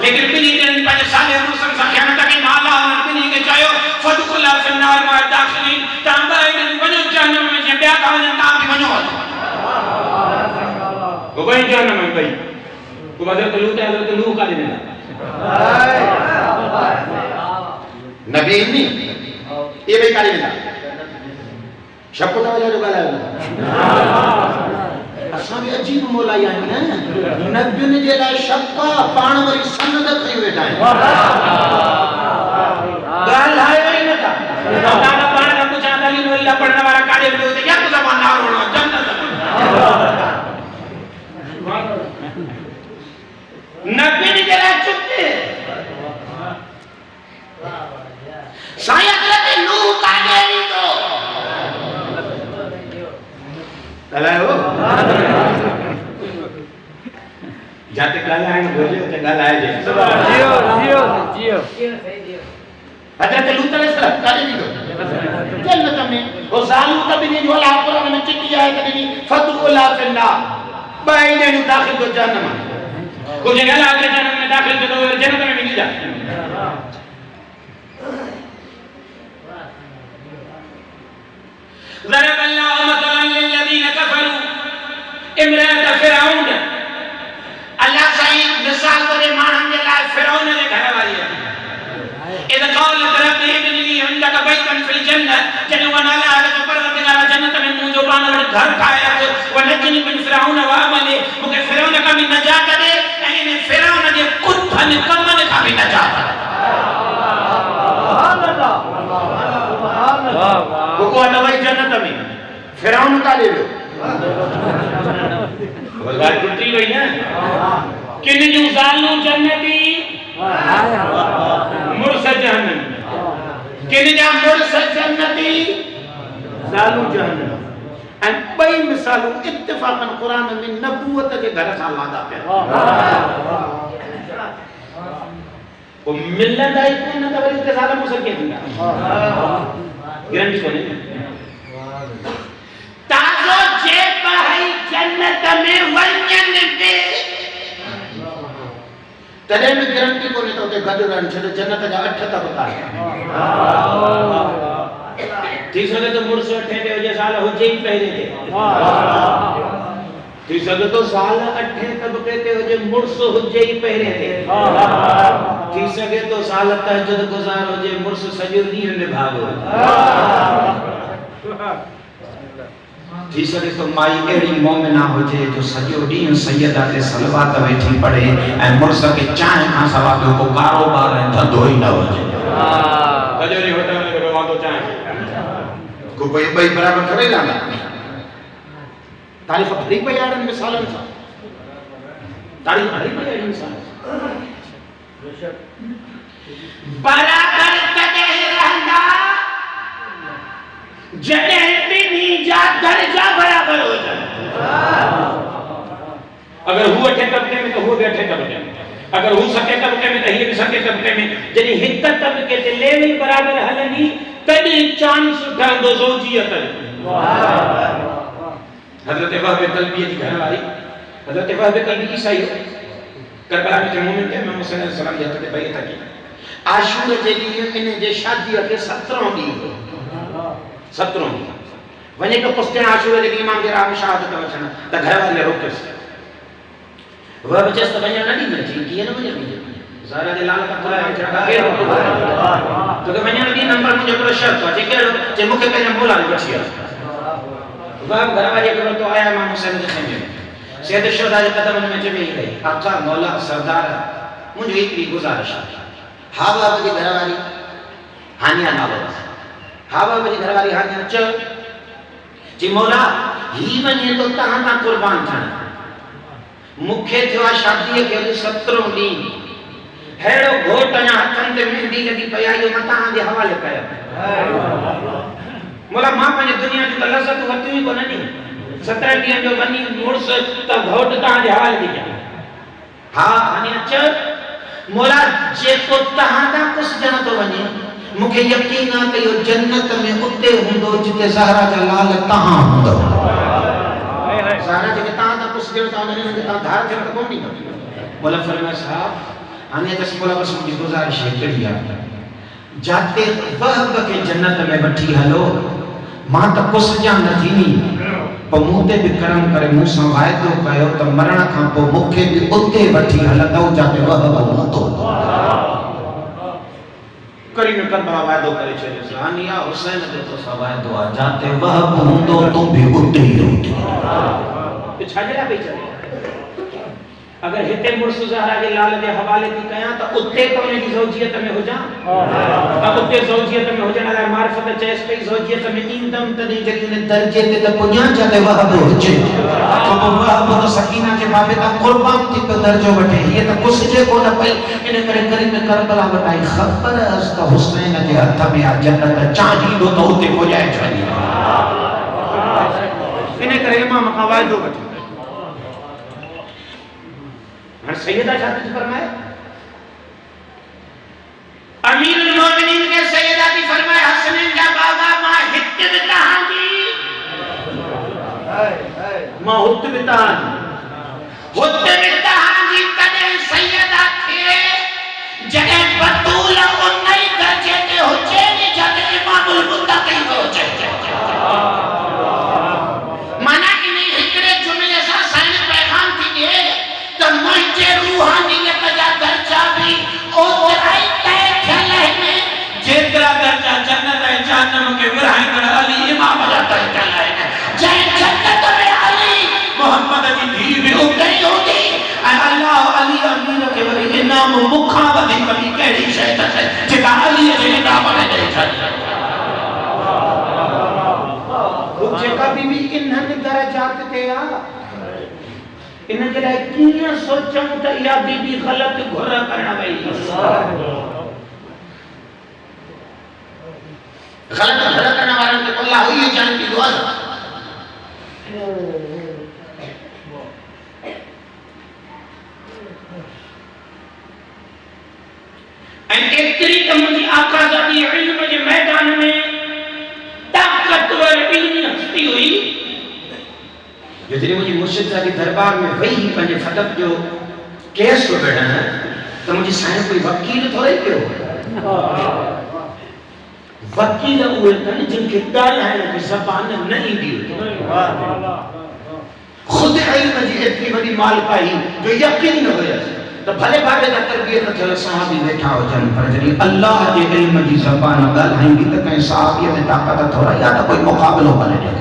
لیکن بنی نے پنج صالح مسلم سے خیانت کی مالا بنی کے چاہو فدخل فی النار مع الداخلین تام باہر ونجو جہنم میں بیا کا تام بھی ونجو وہ وہی جہنم میں بھائی کو حضرت لوط نوح کا دینا नबी नहीं ये भी काली ना शब्द तो वाला वाला असा भी अजीब मौला आया है ना नबी ने जे ला शब्द पाण वरी सनद खई वेठा है गालायो ही न था दादा पाण का कुछ आदली मोल्ला पढ़ने वाला काले में होते या तो जबान ना रोना जन्नत नबी ने जरा चुप थे saya kata lu kage itu halo जाते गाला है बोले तो गाला है जियो अच्छा ते लूटा ले सर काले भी तो जन्नत में वो जालू कभी नहीं वाला कुरान में चिट्ठी आए कभी नहीं फतुला फिल्ला बाइने नु दाखिल तो जन्नत में को जगह आगे जन्नत में दाखिल तो जन्नत में मिल जा ضرب الله مثلا للذين كفروا امرأة فرعون अल्लाह सही मिसाल करे मानन जे लाइ फिरौन जे घर वाली इद قالت رب ابن لي عندك بيتا في الجنه जने वना ला जो परवरदिगार जन्नत में मुंहिंजो पाण वटि घर ठाहे रख वनजनी बिन फिरौन व अमले मूंखे फिरौन खां बि नजात दे ऐं इन फिरौन जे कुथन कमन खां बि नजात सुभान अल्लाह को न वई जन्नत में फिरौन का ले लो बात टूटी हुई ना किन जो जालू जन्नती मुर्स जहन्नम किन जा मुर्स जन्नती जालू जहन्नम ऐं बई मिसालूं इत्तिफाकन कुरान में नबूवत के घर सां लादा पिया वो मिलंदा ई कोन त वरी इत्तिसाल मुसर के थींदा गारंटी कोने ताज़ो जे भाई जन्नत में वञन दे तॾहिं बि गारंटी कोन्हे त उते गॾु रहनि छो जन्नत जा 8 तबका थी सघे तो मुर्स 8 ते हुजे साल हुजे ई पहिरें ते थी सघे तो साल 8 तबके ते हुजे मुर्स हुजे ई पहिरें ते थी सघे तो साल तहज्जुद गुज़ार हुजे मुर्स सॼो ॾींहुं निभाॻो थी सके तो माई एड़ी मोमिना होजे जो सॼो ॾींहुं सैयदा ते सलवात वेठी पढ़े ऐं मुर्स खे चांहि खां सवाइ ॿियो को कारोबार ऐं धंधो ई न हुजे सॼो ॾींहुं होटल में वेठो वांदो चांहि को ॿई बराबरि करे रहंदा तारीफ़ भरी पई आहे मिसालनि सां तारीफ़ भरी पई आहे मिसालनि सां बराबरि तॾहिं रहंदा जॾहिं ॿिन्ही जा दर्जा बराबर हुजनि अगर हू 8 तबके में तो हू 8 तबके में अगर हू 7 तबके में तो ये भी 7 तबके में जॾहिं हिक तबके ते लेवल बराबर हलंदी तॾहिं चांस ठहंदो ज़ौजियत हज़रत वहब कल्बी जी घरवारी हज़रत वहब कल्बी ईसाई करबला में मोमिन थे मोहम्मद सल्लल्लाहु अलैहि वसल्लम जी हथ ते बैत की आशूर जे ॾींहुं इन जे शादीअ खे 17 ॾींहुं 17 वने तो पुस्तन आशूर जे इमाम जे राम शहादत वचन त घर वाले रोकस वह बचस त वने न दी थी किए न वने ज़ारा जे लाल का खुला है के तो के वने दी नंबर मुझे पर शर्त है जे जे मुखे पहले बोला बची वह घर वाले को तो आया इमाम हुसैन के खेमे सैयद शोदा जे कदम में चबे गई आका मौला सरदार मुझे इतनी गुजारिश है हावा जी घरवारी हानिया नालो हावा जी घरवारी हानिया च जी मौला ही वने तो तहां ता कुर्बान थियण मुखे थियो शादी के 17 ॾींहं हेड़ो घोट अञा हथन ते मेहंदी लगी पई आयो मां तहां जे हवाले कयो मौला मां पंहिंजे दुनिया जी लज़त वरती ही कोन नी 17 ॾींहं जो वनी मुर्स त घोट तहां जे हवाले थी कया हा हानिया च मौला जेको तहां ता कुछ ॼण तो वने मुखे यकीन है कि यो जन्नत में उते हुंदो जिते ज़हरा जा लाल तहां हुंदो ज़हरा जे तहां ता कुछ ॼण ता वने ने ता धार थे तो कोन नी मौला फरमाया साहब हाने तस मौला बस मुझी गुजारिश है कड़ी है जाते वहब के जन्नत में वठी हलो मां त कुछ ॼण न थीनी पर मुते भी करम करे मुसा वायदो कयो त मरण खां पो मुखे भी उते वठी हलंदो जाते वहब हुंदो करीम करबला वायदो करे छे हानिया हुसैन ते तो वायदो आ जाते वहब हुंदो तो भी उते ही रहंदो ये छाजरा पे चले अगर हिते मुर्स ज़हरा के लाल के हवाले थी कया तो उते तो उनकी ज़ौजियत में हो जा अब उते ज़ौजियत में हो जाने लाइ मार्फत चेस पे ज़ौजियत में ईंदम तने जड़ी ने दर्जे ते त पुण्या चाहे वहाब होचे तो वहाब तो सकीना के बाबे ता कुर्बान थी तो दर्जो वठे ये तो कुछ जे को न पई इन करे करीम करबला वटाई खबर अस तो हुसैन के हथ में आ जन्नत चाही दो तो उते पहुंचाए छड़ी इन करे इमाम का वायदो वठे हर सैयदा जाती फरमाए अमीरुल मोमिनीन के सैयदा की फरमाए हसनैन का बाबा मां हित बिताहां जी मां हुत बिताहां जी कदे सैयदा थे जने बतूल उन्नई दर्जे ते होचे नी जने इमामुल मुत्तकीन होचे माना इने हिकड़े जुमले सा साइन पैगाम थी दे तो मुझे रूहानियत जा दर्जा भी ओतराई तय थियल है जेतरा दर्जा जन्नत है जहन्नम के विरहाई कर अली इमाम जा तय थियल है जय जन्नत में अली मोहम्मद जी धी भी उतरी होती अल्लाह अली अमीर के वरी इनाम मुखा वधी कभी केड़ी शय है जेका अली जे इनाम ने दे छडी वो जेका भी इन्हन दर्जात ते आ इन के लिए किया सोचूं तो या बीबी गलत घोरा करना वही गलत घोरा करना वाले तो अल्लाह ही जानती दुआ एंड एकरी तो मुझे आका जाती इल्म के मैदान में ताकतवर इल्मी हस्ती हुई जदि मुझे मुर्शिद साहब के दरबार में वही पंजे फदक जो केस को बैठा है तो मुझे साईं कोई वकील थोड़े पियो वकील हुए तन जिनके ॻाल्हाइण जी ज़बान न ईंदी खुद इल्म जी एतरी वॾी मालिकाई जो यकीन न हुयसि तो भले भावे का तरबियत थियल सहाबी वेठा हुजनि पर जॾहिं अल्लाह जे इल्म जी ज़बान ॻाल्हाईंदी त कंहिं सहाबीअ में ताक़त थोड़ा या तो कोई मुक़ाबिलो करे ॾे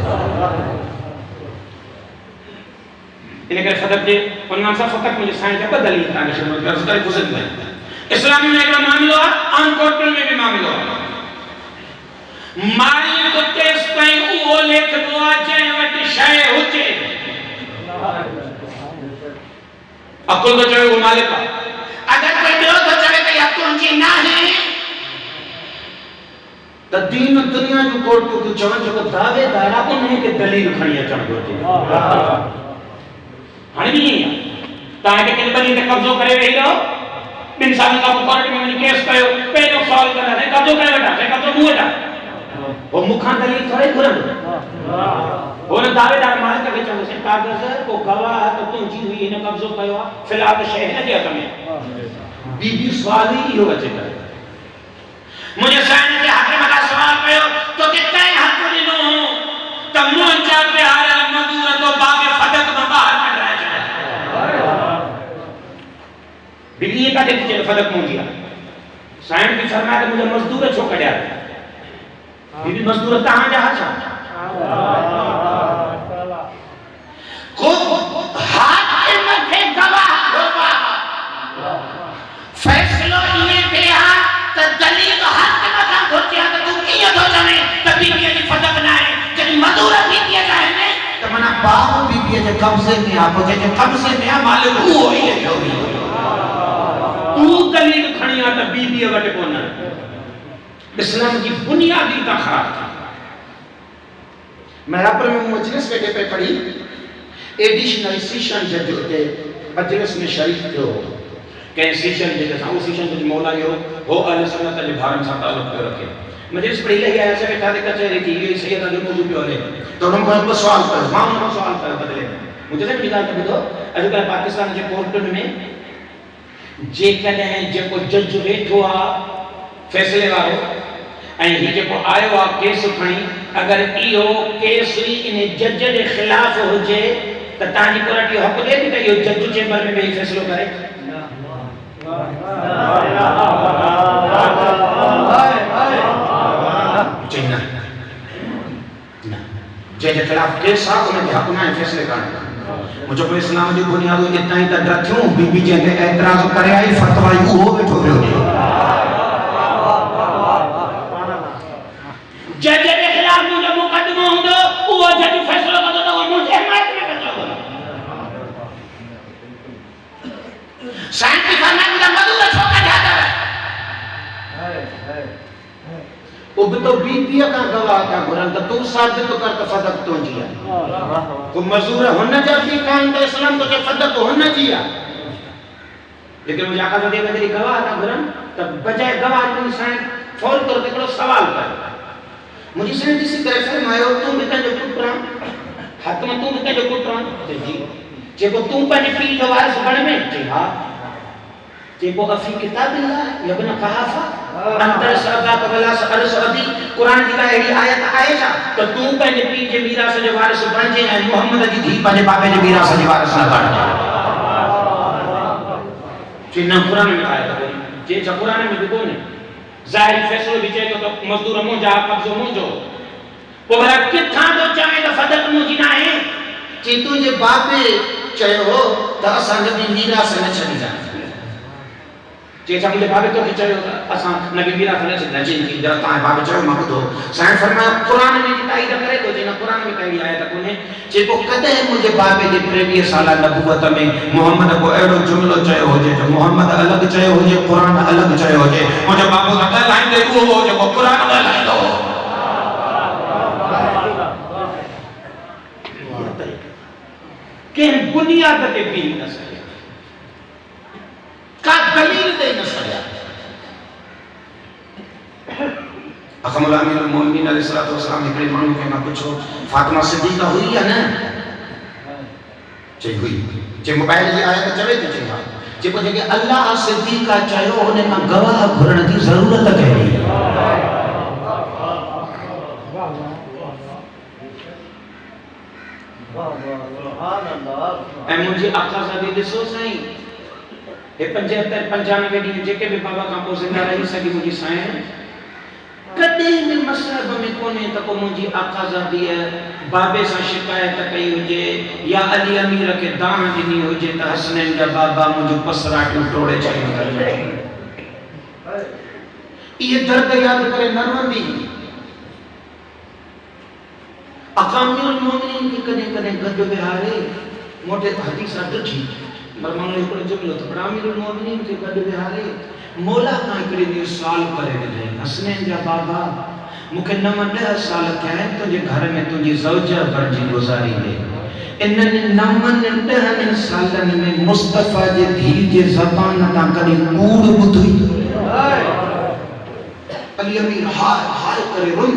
इनके फदक जे उन्हनि सां फदक मुझे साईं जा बदली था के शुरू कर सदा गुजर गए इस्लाम में एक मामलो है आन कोर्ट में भी मामलो है मारी को केस ताई वो लेख दुआ जे वट शय होचे अकुल को चवे वो मालिक अगर कोई ॿियो तो चवे त या तुंहिंजी ना है त दीन दुनिया जो कोर्ट को चवण जो दावेदार उन्हें के दलील खणी अचण घुरिजे हाणे भी ताके के बनी ते कब्जो करे रही रहो बिन साल का कोर्ट में वनी केस कयो पहलो सवाल करा है कब्जो करे बेटा है कब्जो मुए दा वो मुखा दलील थोड़े घुरन वो न दावेदार मालिक के चवो से कागज को गवाह तो तुंजी हुई इन कब्जो कयो फिलहाल शय न जे हक में बीबी सवाल ही हो अचे करे मुझे साईं के हक में सवाल कयो तो कितने हक दिनो त मुंजा प्यार मजदूर तो बागे फदक में बाहर बीबी का देख चल फदक मुंजिया साईं की फरमाया तो मुझे मजदूर छो कड्या बीबी मजदूर कहां जा छा को हाथ के मथे गवाह होवा फैसलो ये किया तो दलील हाथ के मथा खोचिया तो तू किया तो जाने त बीबी की फदक ना है जदी मजदूर बीबी का है तो मना बाप बीबी के कब्जे में आपो जे कब्जे में मालिक वो ही है तू दलील खणिया त बीबी वट कोन इस्लाम की बुनियादी ता खराब थी मैं पर में मजलिस वेठे पे पढ़ी एडिशनल सेशन जज होते मजलिस में शरीक थियो के सेशन जे सा सेशन जो मौला यो हो अहले सुन्नत जे भारन सा ताल्लुक रखे मजलिस पढ़ी ले आया से बेटा दे कचहरी थी ये सैयद जो मौजूद पियो ले तो उन्होंने को सवाल कर मां उन्होंने सवाल कर बदले मुझे से निकाल के दो अजकल पाकिस्तान के कोर्ट में जे कने जे को जज वेठो आ फैसले वालो ऐं ही जेको आयो आ केस खणी अगर इहो केस ही इन जज जे खिलाफ होजे त ताजी कोर्ट यो हक दे त इहो जज चेंबर में वेही फैसलो करे चैना जे जे खिलाफ केस आ उन के हक में फैसले करण मुझे को इस्लाम जी बुनियाद इतना ही तक रखूं बीबी जे के एतराज करे आई फतवा वो बैठो पियो जज के खिलाफ मुझे मुकदमा हुंदो वो जज फैसलो कंदो तो मुझे हिमायत में फैसलो कंदो शांति खाना मुझे मधुर छोका जाता है उब तो बीतिया का गवाह का कुरान तो तू साबित तो कर फदक तो जिया को मजूर होना जाती कान तो इस्लाम तो के फदक होना जिया लेकिन मुझे आका दे मेरी गवाह का कुरान तब बजाय गवाह तुम साईं फौर कर के सवाल कर मुझे से जिस तरह से मायो तू बिता जो पुत्रा हाथ में तू बिता जो पुत्रा जी जे को तू पर पी जो वारिस बन में जी हां जेको अफी किताबिल्लाह या बिना कहाफा अंतर सदा कबला सरस अदी कुरान जी का एड़ी आयत आए जा तो तू पंहिंजे पी जे मीरास जो वारिस बणजे ऐं मोहम्मद जी धी पंहिंजे बाबे जे मीरास जे वारिस न बणजे चिन्ह कुरान में आया था जे छ कुरान में लिखो ने जाहिर फैसलो भी चए तो मजदूर मुंजा कब्जो मुंजो पोरा किथा तो चाहे तो फदक मुंजी ना है जे तू जे बाबे चयो हो त असां जे मीरास न छडी जा जे मुझे बाबे तो के चयो असा नबी मीरा फने से जिन की ता बाबे चयो मां बुधो साईं फरमाया कुरान में जी ताईद करे तो जे न कुरान में कही आयत कोने जे को कदे मुझे बाबे जे 23 साल नबूवत में मोहम्मद को एड़ो जुमलो चयो हो जे मोहम्मद अलग चयो हो जे कुरान अलग चयो हो जे मुझे बाबो का लाइन दे वो हो जो कुरान ॻाल्हाईंदो के बुनियाद ते भी न सके का दलील दे न सकिया अकमल अमीरुल मोमिनीन अलैहिस्सलातु वस्सलाम हिकड़े माण्हू खे मां पुछो फातिमा सिद्दीका हुई या न चई हुई जे मोबाइल जी आयत चवे थी चई हां जेको जेके अल्लाह सिद्दीका चयो उन खां गवाह घुरण जी ज़रूरत कहिड़ी ऐं मुंहिंजी आका सां बि ॾिसो साईं हे 75 95 ॾींहं जेके भी बाबा का पोइ ज़िंदा रही सकी मुझी साईं कॾहिं बि मसहब में कोने त को मुंहिंजी आका बि बाबे सां शिकायत कई हुजे या अली अमीर के दान ॾिनी हुजे त हसनैन जा बाबा मुंहिंजो पसराटियूं टोड़े छॾींदा इहे दर्द यादि करे न रोंदी अकामिरुल मोमिनीन खे कॾहिं कॾहिं गॾु विहारे मोटे हदीस ॾिठी पर मां हिकिड़ो जुमलो त अमीरुल मोमिनीन खे गॾु विहारे मौला खां हिकिड़े ॾींहुं सुवाल करे ॾिनई हसनैन जा बाबा मूंखे 9-10 साल थिया आहिनि तुंहिंजे घर में तुंहिंजी ज़ौजा बणिजी गुज़ारींदे इन्हनि 9-10 सालनि में मुस्तफ़ा जे धीउ जे ज़बान तां कॾहिं कूड़ ॿुधी अली अमीर हाय हाय करे रोई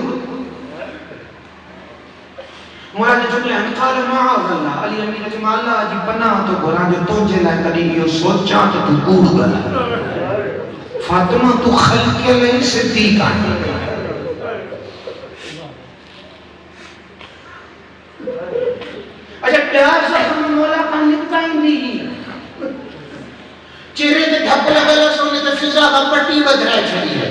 मुराद जुमले हंकाल माअल्लाह अली अमीर जे माला जी पनाह तो घुरा जो तुझे लाइ कॾहिं इहो सोचां त तूं कूड़ ॻाल्हाए फातिमा तूं ख़ल्क़ लाइ सिद्दीक़ आहीं अच्छा प्यार ज़ख्म मौला खां निपटाईंदी चेहरे ते धप लॻल सोने ते फिज़ा खां पटी बदिराए छॾी है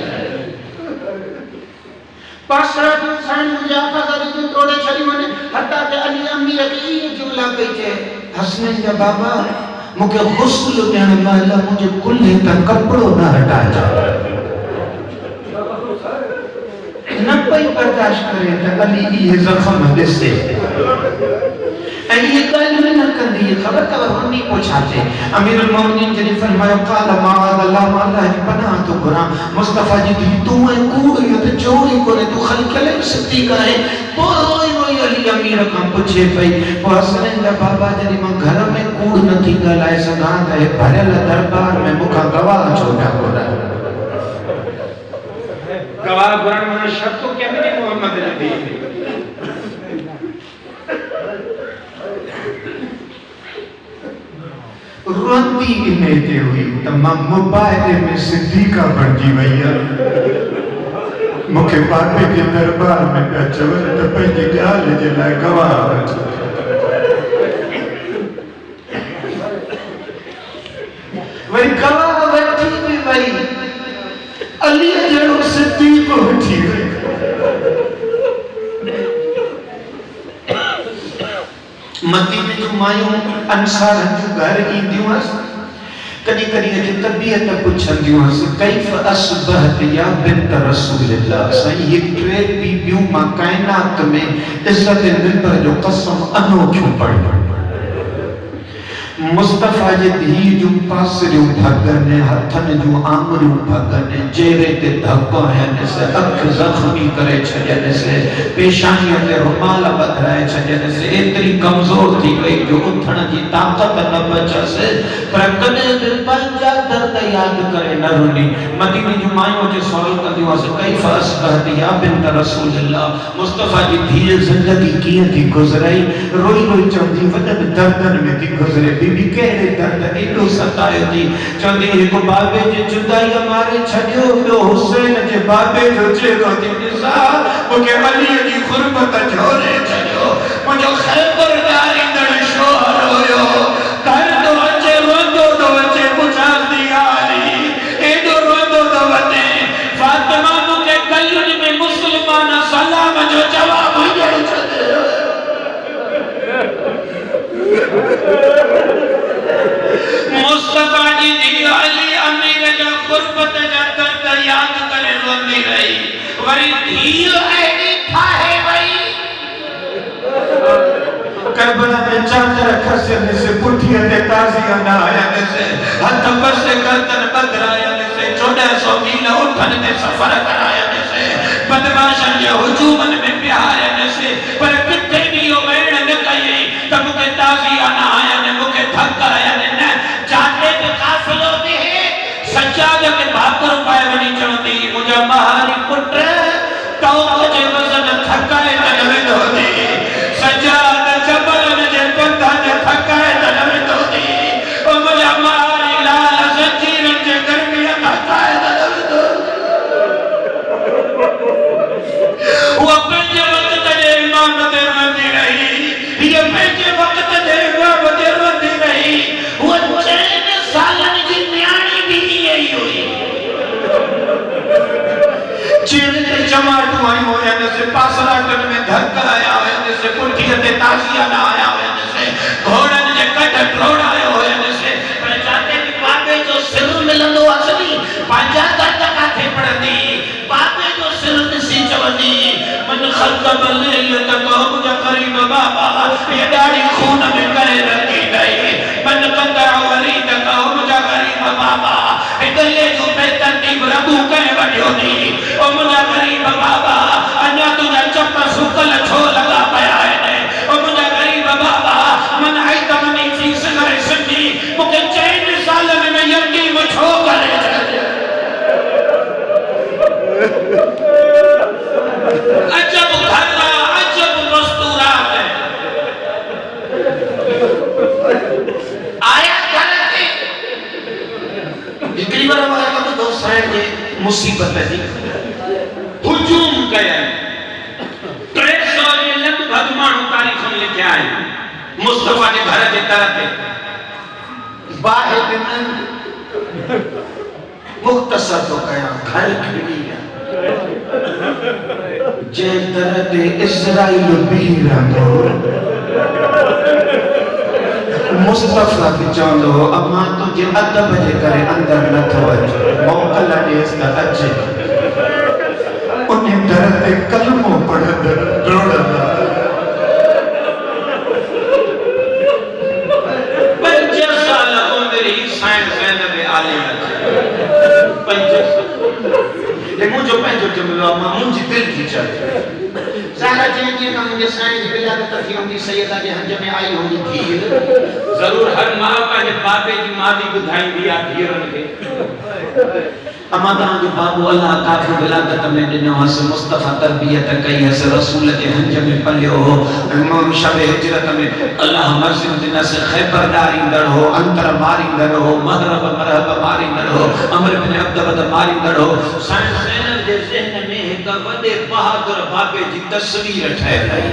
पासरा जो साईं मुझे आका सादी जो तोड़े छड़ी वने हटा के अली अमीर के ये जुमला कही थे हसनैन जा बाबा मुके गुस्ल ॾियण महिल मुझे कुल्हे त कपड़ो न हटाइजो न पई बर्दाश्त करे त अली ये ज़ख्म ॾिसे ऐं ये ॻाल्हि में न कंदी ख़बर अथव वञी पुछाते अमीरुल मोमिनीन जॾहिं फरमायो क़ाल माअल्लाह अल्लाह जी पनाह थो घुरां मुस्तफ़ा जी धीउ तूं ऐं कूड़ इहो त चोरी कोन्हे तूं ख़ल्क़ सिद्दीक़ आहे पोइ रोई रोई अली अमीर खां पुछे पई पोइ हसनैन जा बाबा जॾहिं मां घर में कूड़ नथी ॻाल्हाए सघां त हे भरियल दरबार में मूंखां गवाह छो पिया घुरायो गवाह घुरण माना शर्त क्या मिली मोहम्मद नबी रोती इन्हें ते हुई तमाम मोबाइल में सिद्दीका बणजी वई मूंखे बाबे जे दरबार में पिया चवनि त पंहिंजी ॻाल्हि जे लाइ गवाह वरी गवाह वठी बि वई अली जहिड़ो सिद्दीक वठी वई मदीने जो मायूं अंसार जो घर ईंदियूं हुअसि कॾहिं कॾहिं अॼु तबियत पुछंदियूं हुअसि कैफ असबहत या बिन्त रसूलिल्लाह साईं ये टे बीबियूं मां काइनात में इज़्ज़त मिंबर जो कसम अनोखियूं पढ़ियूं मुस्तफा जे धी जूं पासरियूं भगन हथनि जूं आङुरियूं भगन चेहरे ते धक आहिनि से अख ज़ख़्मी करे छॾनि से पेशानीअ ते रुमाल ॿधाए छॾनि से एतिरी कमज़ोर थी वई जो उथण जी ताक़त न बचसि पर कॾहिं बि पंहिंजा दर्द यादि करे न रुनी मदीने जूं मायूं जे सुवाल कंदियूं हुअसि कैफ असबहत या बिन्त रसूलिल्लाह मुस्तफा जी धीअ ज़िंदगी कीअं थी गुज़राई रोई रोई चवंदी वॾनि दर्दनि में थी गुज़रे बीबी कहिड़े दर्द एॾो सतायो थी चवंदी हिकु बाबे जी जुदाईअ मारे छॾियो ॿियो हुसैन जे बाबे जो चेहरो थी ॾिसां मूंखे अलीअ जी ग़ुर्बत झोरे छॾियो मुंहिंजो ख़ैबर ॾारींदड़ शोहर हुयो घर थो अचे रोंदो थो अचे पुछांदी आली एॾो रोंदो थो वञे फातिमा मूंखे गलियुनि में मुस्लमान सलाम जो जवाबु ॾियणु छॾे मुस्तफा जी धी अली अमीर जा ग़ुर्बत जा दर्द याद करे रोंदी रही वरी धीअ अहिड़ी ठाहे वई करबला में चादर खसने से पुठिया ते ताज़िया न आयनि से हथ बसे गर्दन बदरायनि से 1400 मील उठनि ते सफ़र करायनि से बदमाशन जे हुजूमनि में पिहारनि से पर किथे बि इहो वेण न कई त मूंखे ताज़िया न आयनि मूंखे थक आयनि न जाते पे काफ़िलो बि सज्जाद के भाकर पाए वञी चवंदी मुंहिंजा महारी पुट कौम जे वज़न थकाए त वेंदो नी सज्जाद जबलनि जे पंधनि थकाए त वेंदो नी ओ मुंहिंजा महारी लाल ज़ंजीरनि जे गर्मीअ थकाए त वेंदो उहा पंहिंजे वक़्त जे इमाम ते रहंदी रही हीअ पंहिंजे वक़्त जे इमाम ते रहंदी रही उहा 4 सालनि जी न्याणी बि इहे ई हुई चेहरे ते चमाटूं आयूं हुयनि से पासराटनि में धक आया हुयनि से पुठीअ ते ताज़िया न आया हुयनि से घोड़नि जे कढ ट्रोड़ायो हुयनि से पर जाते बि बाबे जो सिर मिलंदो असली पंहिंजा दर्द काथे पढ़ंदी बाबे जो सिर ॾिसी चवंदी मन ख़तम लेल त क़ौम जा क़रीब बाबा ये ॾाढी खून में करे रखी गई मन कंदा वरी त क़ौम जा ग़रीब बाबा गले जो बेतरतीब रबू करे वठियो नी ओ मुंहिंजा ग़रीब बाबा अञा तुंहिंजा चप सुकल छो लॻा पिया आहिनि ओ मुंहिंजा ग़रीब बाबा मन आई त मनी फीस करे सिंधी मूंखे 4 सालनि में यतीम छो करे अजब घटना अजब मस्तूरात आया घर ते हिकिड़ी बार मां दोस्त साईं जे मुसीबत जी हुजूम कयनि 300 जे लॻभॻ माण्हू तारीख़ुनि लिखिया आहिनि मुस्तफा जे घर जे दर ते बाहि ॾिननि मुख़्तसर तो कयां घर खिड़ी जे दर ते इज़राइल बीही रहंदो मुस्तफा खे चवंदो अम्मा तुंहिंजे अदब जे करे अंदर नथो अचे मोकल ॾेसि त अचे उन दर ते कलमो पढ़ंदड़ डोड़ंदा 5 साल उमिरि साईं ज़ैनब आलिम 5 ये मुझे पंहिंजो जुमिलो आहे मां मुंहिंजी दिलि थी चए ज़ाहिर जंहिंजी न मुंहिंजे साईं जी विलादत थी हूंदी सैयदा जे हंज में आई हूंदी धीअ ज़रूर हर मां पंहिंजे बाबे जी मादी ॿुधाईंदी आहे धीअरुनि खे अमा तव्हांजो बाबू अलाह काफ़ी विलादत में ॾिनो हुअसि मुस्तफा तरबियत कई हुअसि रसूल जे हंज में पलियो हो ऐं शब हिजरत में अलाह मर्ज़ियूं ॾिनसि ख़ैबर ॾारींदड़ हो अंतर मारींदड़ हो महरब मरहब मारींदड़ हो अमर बिन अब्दबद मारींदड़ हो साईं ज़ैनब जे ज़हन में हिकु वॾे बहादुर बाबे जी तस्वीर ठहियल आहे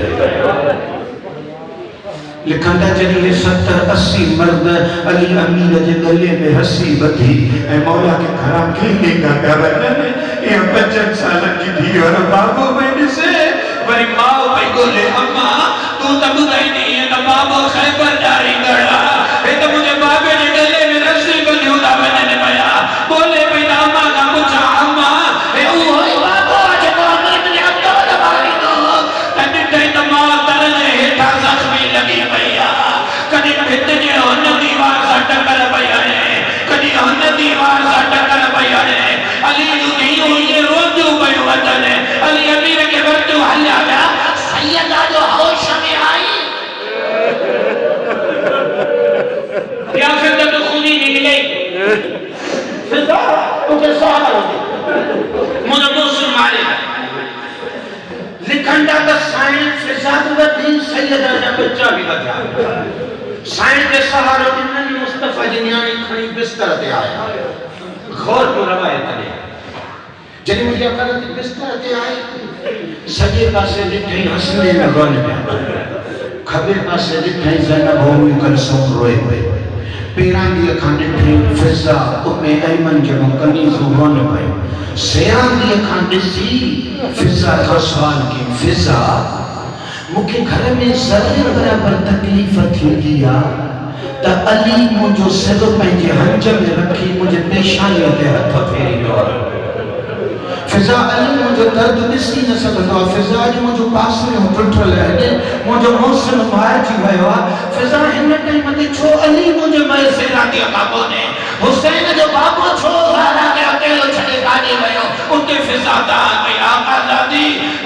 लिखंदा जॾहिं 70-80 मर्द अली अमीर जे गले में हसी ॿधी ऐं मौला खे घरां खींगे पिया वञनि इहा 5 सालनि जी धीअ और बाबो पई ॾिसे वरी माउ पई ॻोल्हे अम्मा तूं त ॿुधाईंदी त बाबो ख़ैबर ॾारी गड़ा हे त मुंहिंजे बाबे जे गले में रस्सी ॿधियूं था वञनि पिया बोले पई त अम्मा खां पुछां अम्मा हे उहो ई बाबो जेको अमृत जे हथो दॿाईंदो त ॾिठई त मां तर जे हेठां ज़ख़्मी लॻी पई आहे कॾहिं भित जे हुन दीवार सां टकर पई हणे कॾहिं हुन दीवार सां टकर पई हणे अली जूं धीअरूं इहे रोंदियूं पियूं वञनि अली अमीर खे वरितियूं हलिया विया सैयदा जो होश में आई क्या फिर तो खूनी निकले फिर तो के सवाल होते मुझे मुझसे मारे लिखंडा का साइंस फिजात वधी सैयदा जा बच्चा भी वधा साइंस के सहारे इन्हनि मुस्तफा जी न्याणी खणी बिस्तर ते आया गौर को रवायत है जॾहिं मुंहिंजी अकल ते बिस्तर ते आए सॼे पासे ॾिठई हसने में रोन पिया खॿे पासे ॾिठई ज़ैनब उम्मे कुलसूम रोए पई पेरांदीअ खां ॾिठई फिज़ा उम्मे ऐमन जो कनीज़ूं रोन पियूं सियादीअ खां ॾिसी फिज़ा खां सुवाल कई फिज़ा मूंखे घर में ज़रे बराबर तकलीफ़ थींदी आहे त अली मुंहिंजो सिर पंहिंजे हंज में रखी मुंहिंजे पेशानीअ ते हथ फेरींदो आहे फिजा अली मुझे दर्द ॾिसी न सकदो फिजा जो मुझे पास में टुटल है मुझे मौसम बाहर जी वयो फिजा हिन टाइम ते छो अली मुझे मैं सेराती का कोने हुसैन जो बाबू छो वाला के अकेलो छड़े गाड़ी वयो उते फिजा दा के आका दादी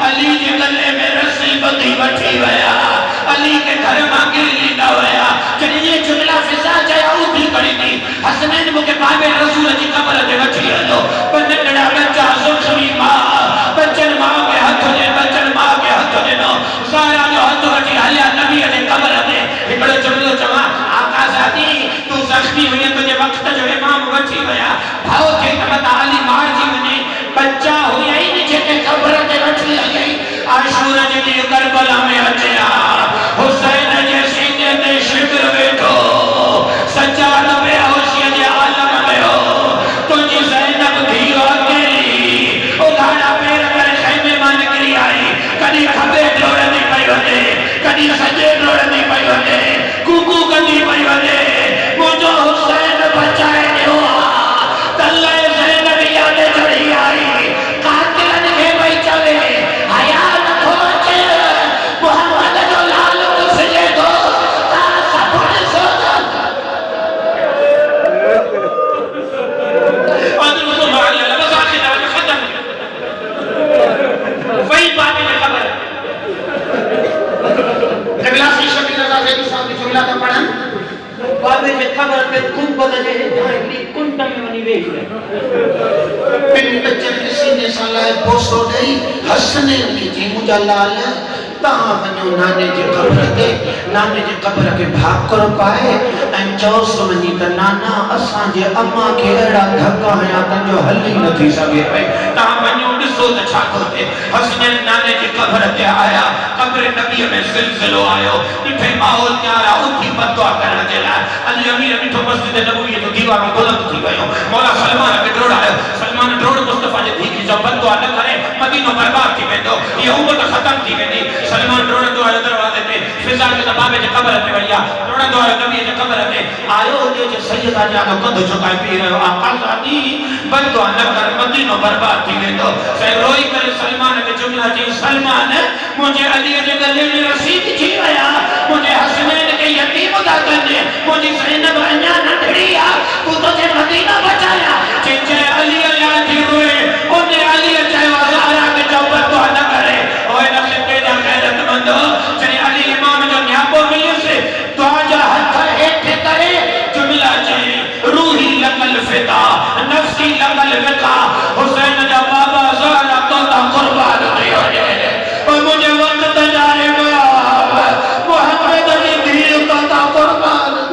अली जे गले में रस्सी बंधी वठी वया अली के घर मांगे लींदा वया जॾहिं ये जुमला फिजा चया उठी पड़ी थी हसनैन मुके बाबे रसूल जी कब्र ते वठी हलो पर नंढड़ा बच्चा सुखमी मां बच्चन मां के हाथ ले बच्चन मां के हाथ ले नो सारा जो हाथ वठी हलिया नबी जे कब्र ते हिकड़ो जुमलो चवा आका ज़ादी तू जख्मी हुई तुझे वक्त जो इमाम वठी वया भाव थे त अली मार जी वने बच्चा हुई ही जेके कब्र ते वठी आई आशूरा जे ॾींहुं करबला में अचया हुसैन जे सीने ते शिकर वेठो सजाद बेहोशी जे आलम में हो तुझी ज़ैनब थी अकेली उधाड़ा पैर कर खैमे मां निकली आई कदी खबे डोड़नी पई वने कदी सजे डोड़नी पई वने कुकू कंदी पई वने मुझो हुसैन बचाए दियो तल्ले ज़ैनब याद चढ़ी आई कातिलन के भई चवे हया न खोचे मोहम्मद जो लाल तुझे दो ता सब सो अदर तो मार ले बस आखिर में खत्म वही बात में खबर अगला शिक्षक की रजा से साहब की जुमला का पढ़न बाबे जे खबर पे कुंबद जे धाइली कुंड में वनी वेख ले पिन बच्चन के सीने से लाए पोसो दई हसने की जी मुजा लाल तहां वनो नाने जे कब्र के भाग कर पाए एं चौस वनी त नाना असा जे अम्मा के एड़ा धक्का हया तन जो हली न थी सके पे तहां वनो ॾिसो त छा थो थे हसने नाने जे कब्र ते आया कब्र नबी में सिलसिलो आयो ॾिठे माहौल तैयार उठी बदुआ करण जे लाइ अली अमीर मिठो मस्जिद नबवी जो दीवारों बुलंद थी गयो मौला सलमान के ड्रोड़ायो सलमान ड्रोड़ मुस्तफा जे धी जो बदुआ न करे मदीनो बर्बाद थी वेंदो ये उम्मत खत्म थी वेंदी सलमान ड्रोड़ंदो आयो दरवाजे ते फिजा के बाबे जे कब्र ते वया ड्रोड़ंदो आयो नबी जे कब्र ते आयो जे सैयदा जानो कंध झुकाए पी रहियो आका ज़ादी बदुआ न कर मदीनो बर्बाद थी वेंदो से रोई करे सलमान के जुमला जी सलमान मुझे अली जे गले में रसीद थी वया मुझे हसनैन के यतीम दा कने मुझे ज़ैनब अन्या नंढड़ी आ तू तो जे मदीना बचाया जे अली अल्लाह थी रोए ओने अली चाहे हज़ारा के चौबत तो न करे ओए न के जा गैरतमंद जे अली इमाम जो न्यापो मिले से तो जा हाथ हेठ करे जुमला जे रूही लगल फिदा नफ्सी लगल विका हुसैन जा बाबा ज़हरा तो कुर्बान नहीं हो जाए और मुझे वक्त जाएगा मोहम्मद की धी तो कुर्बान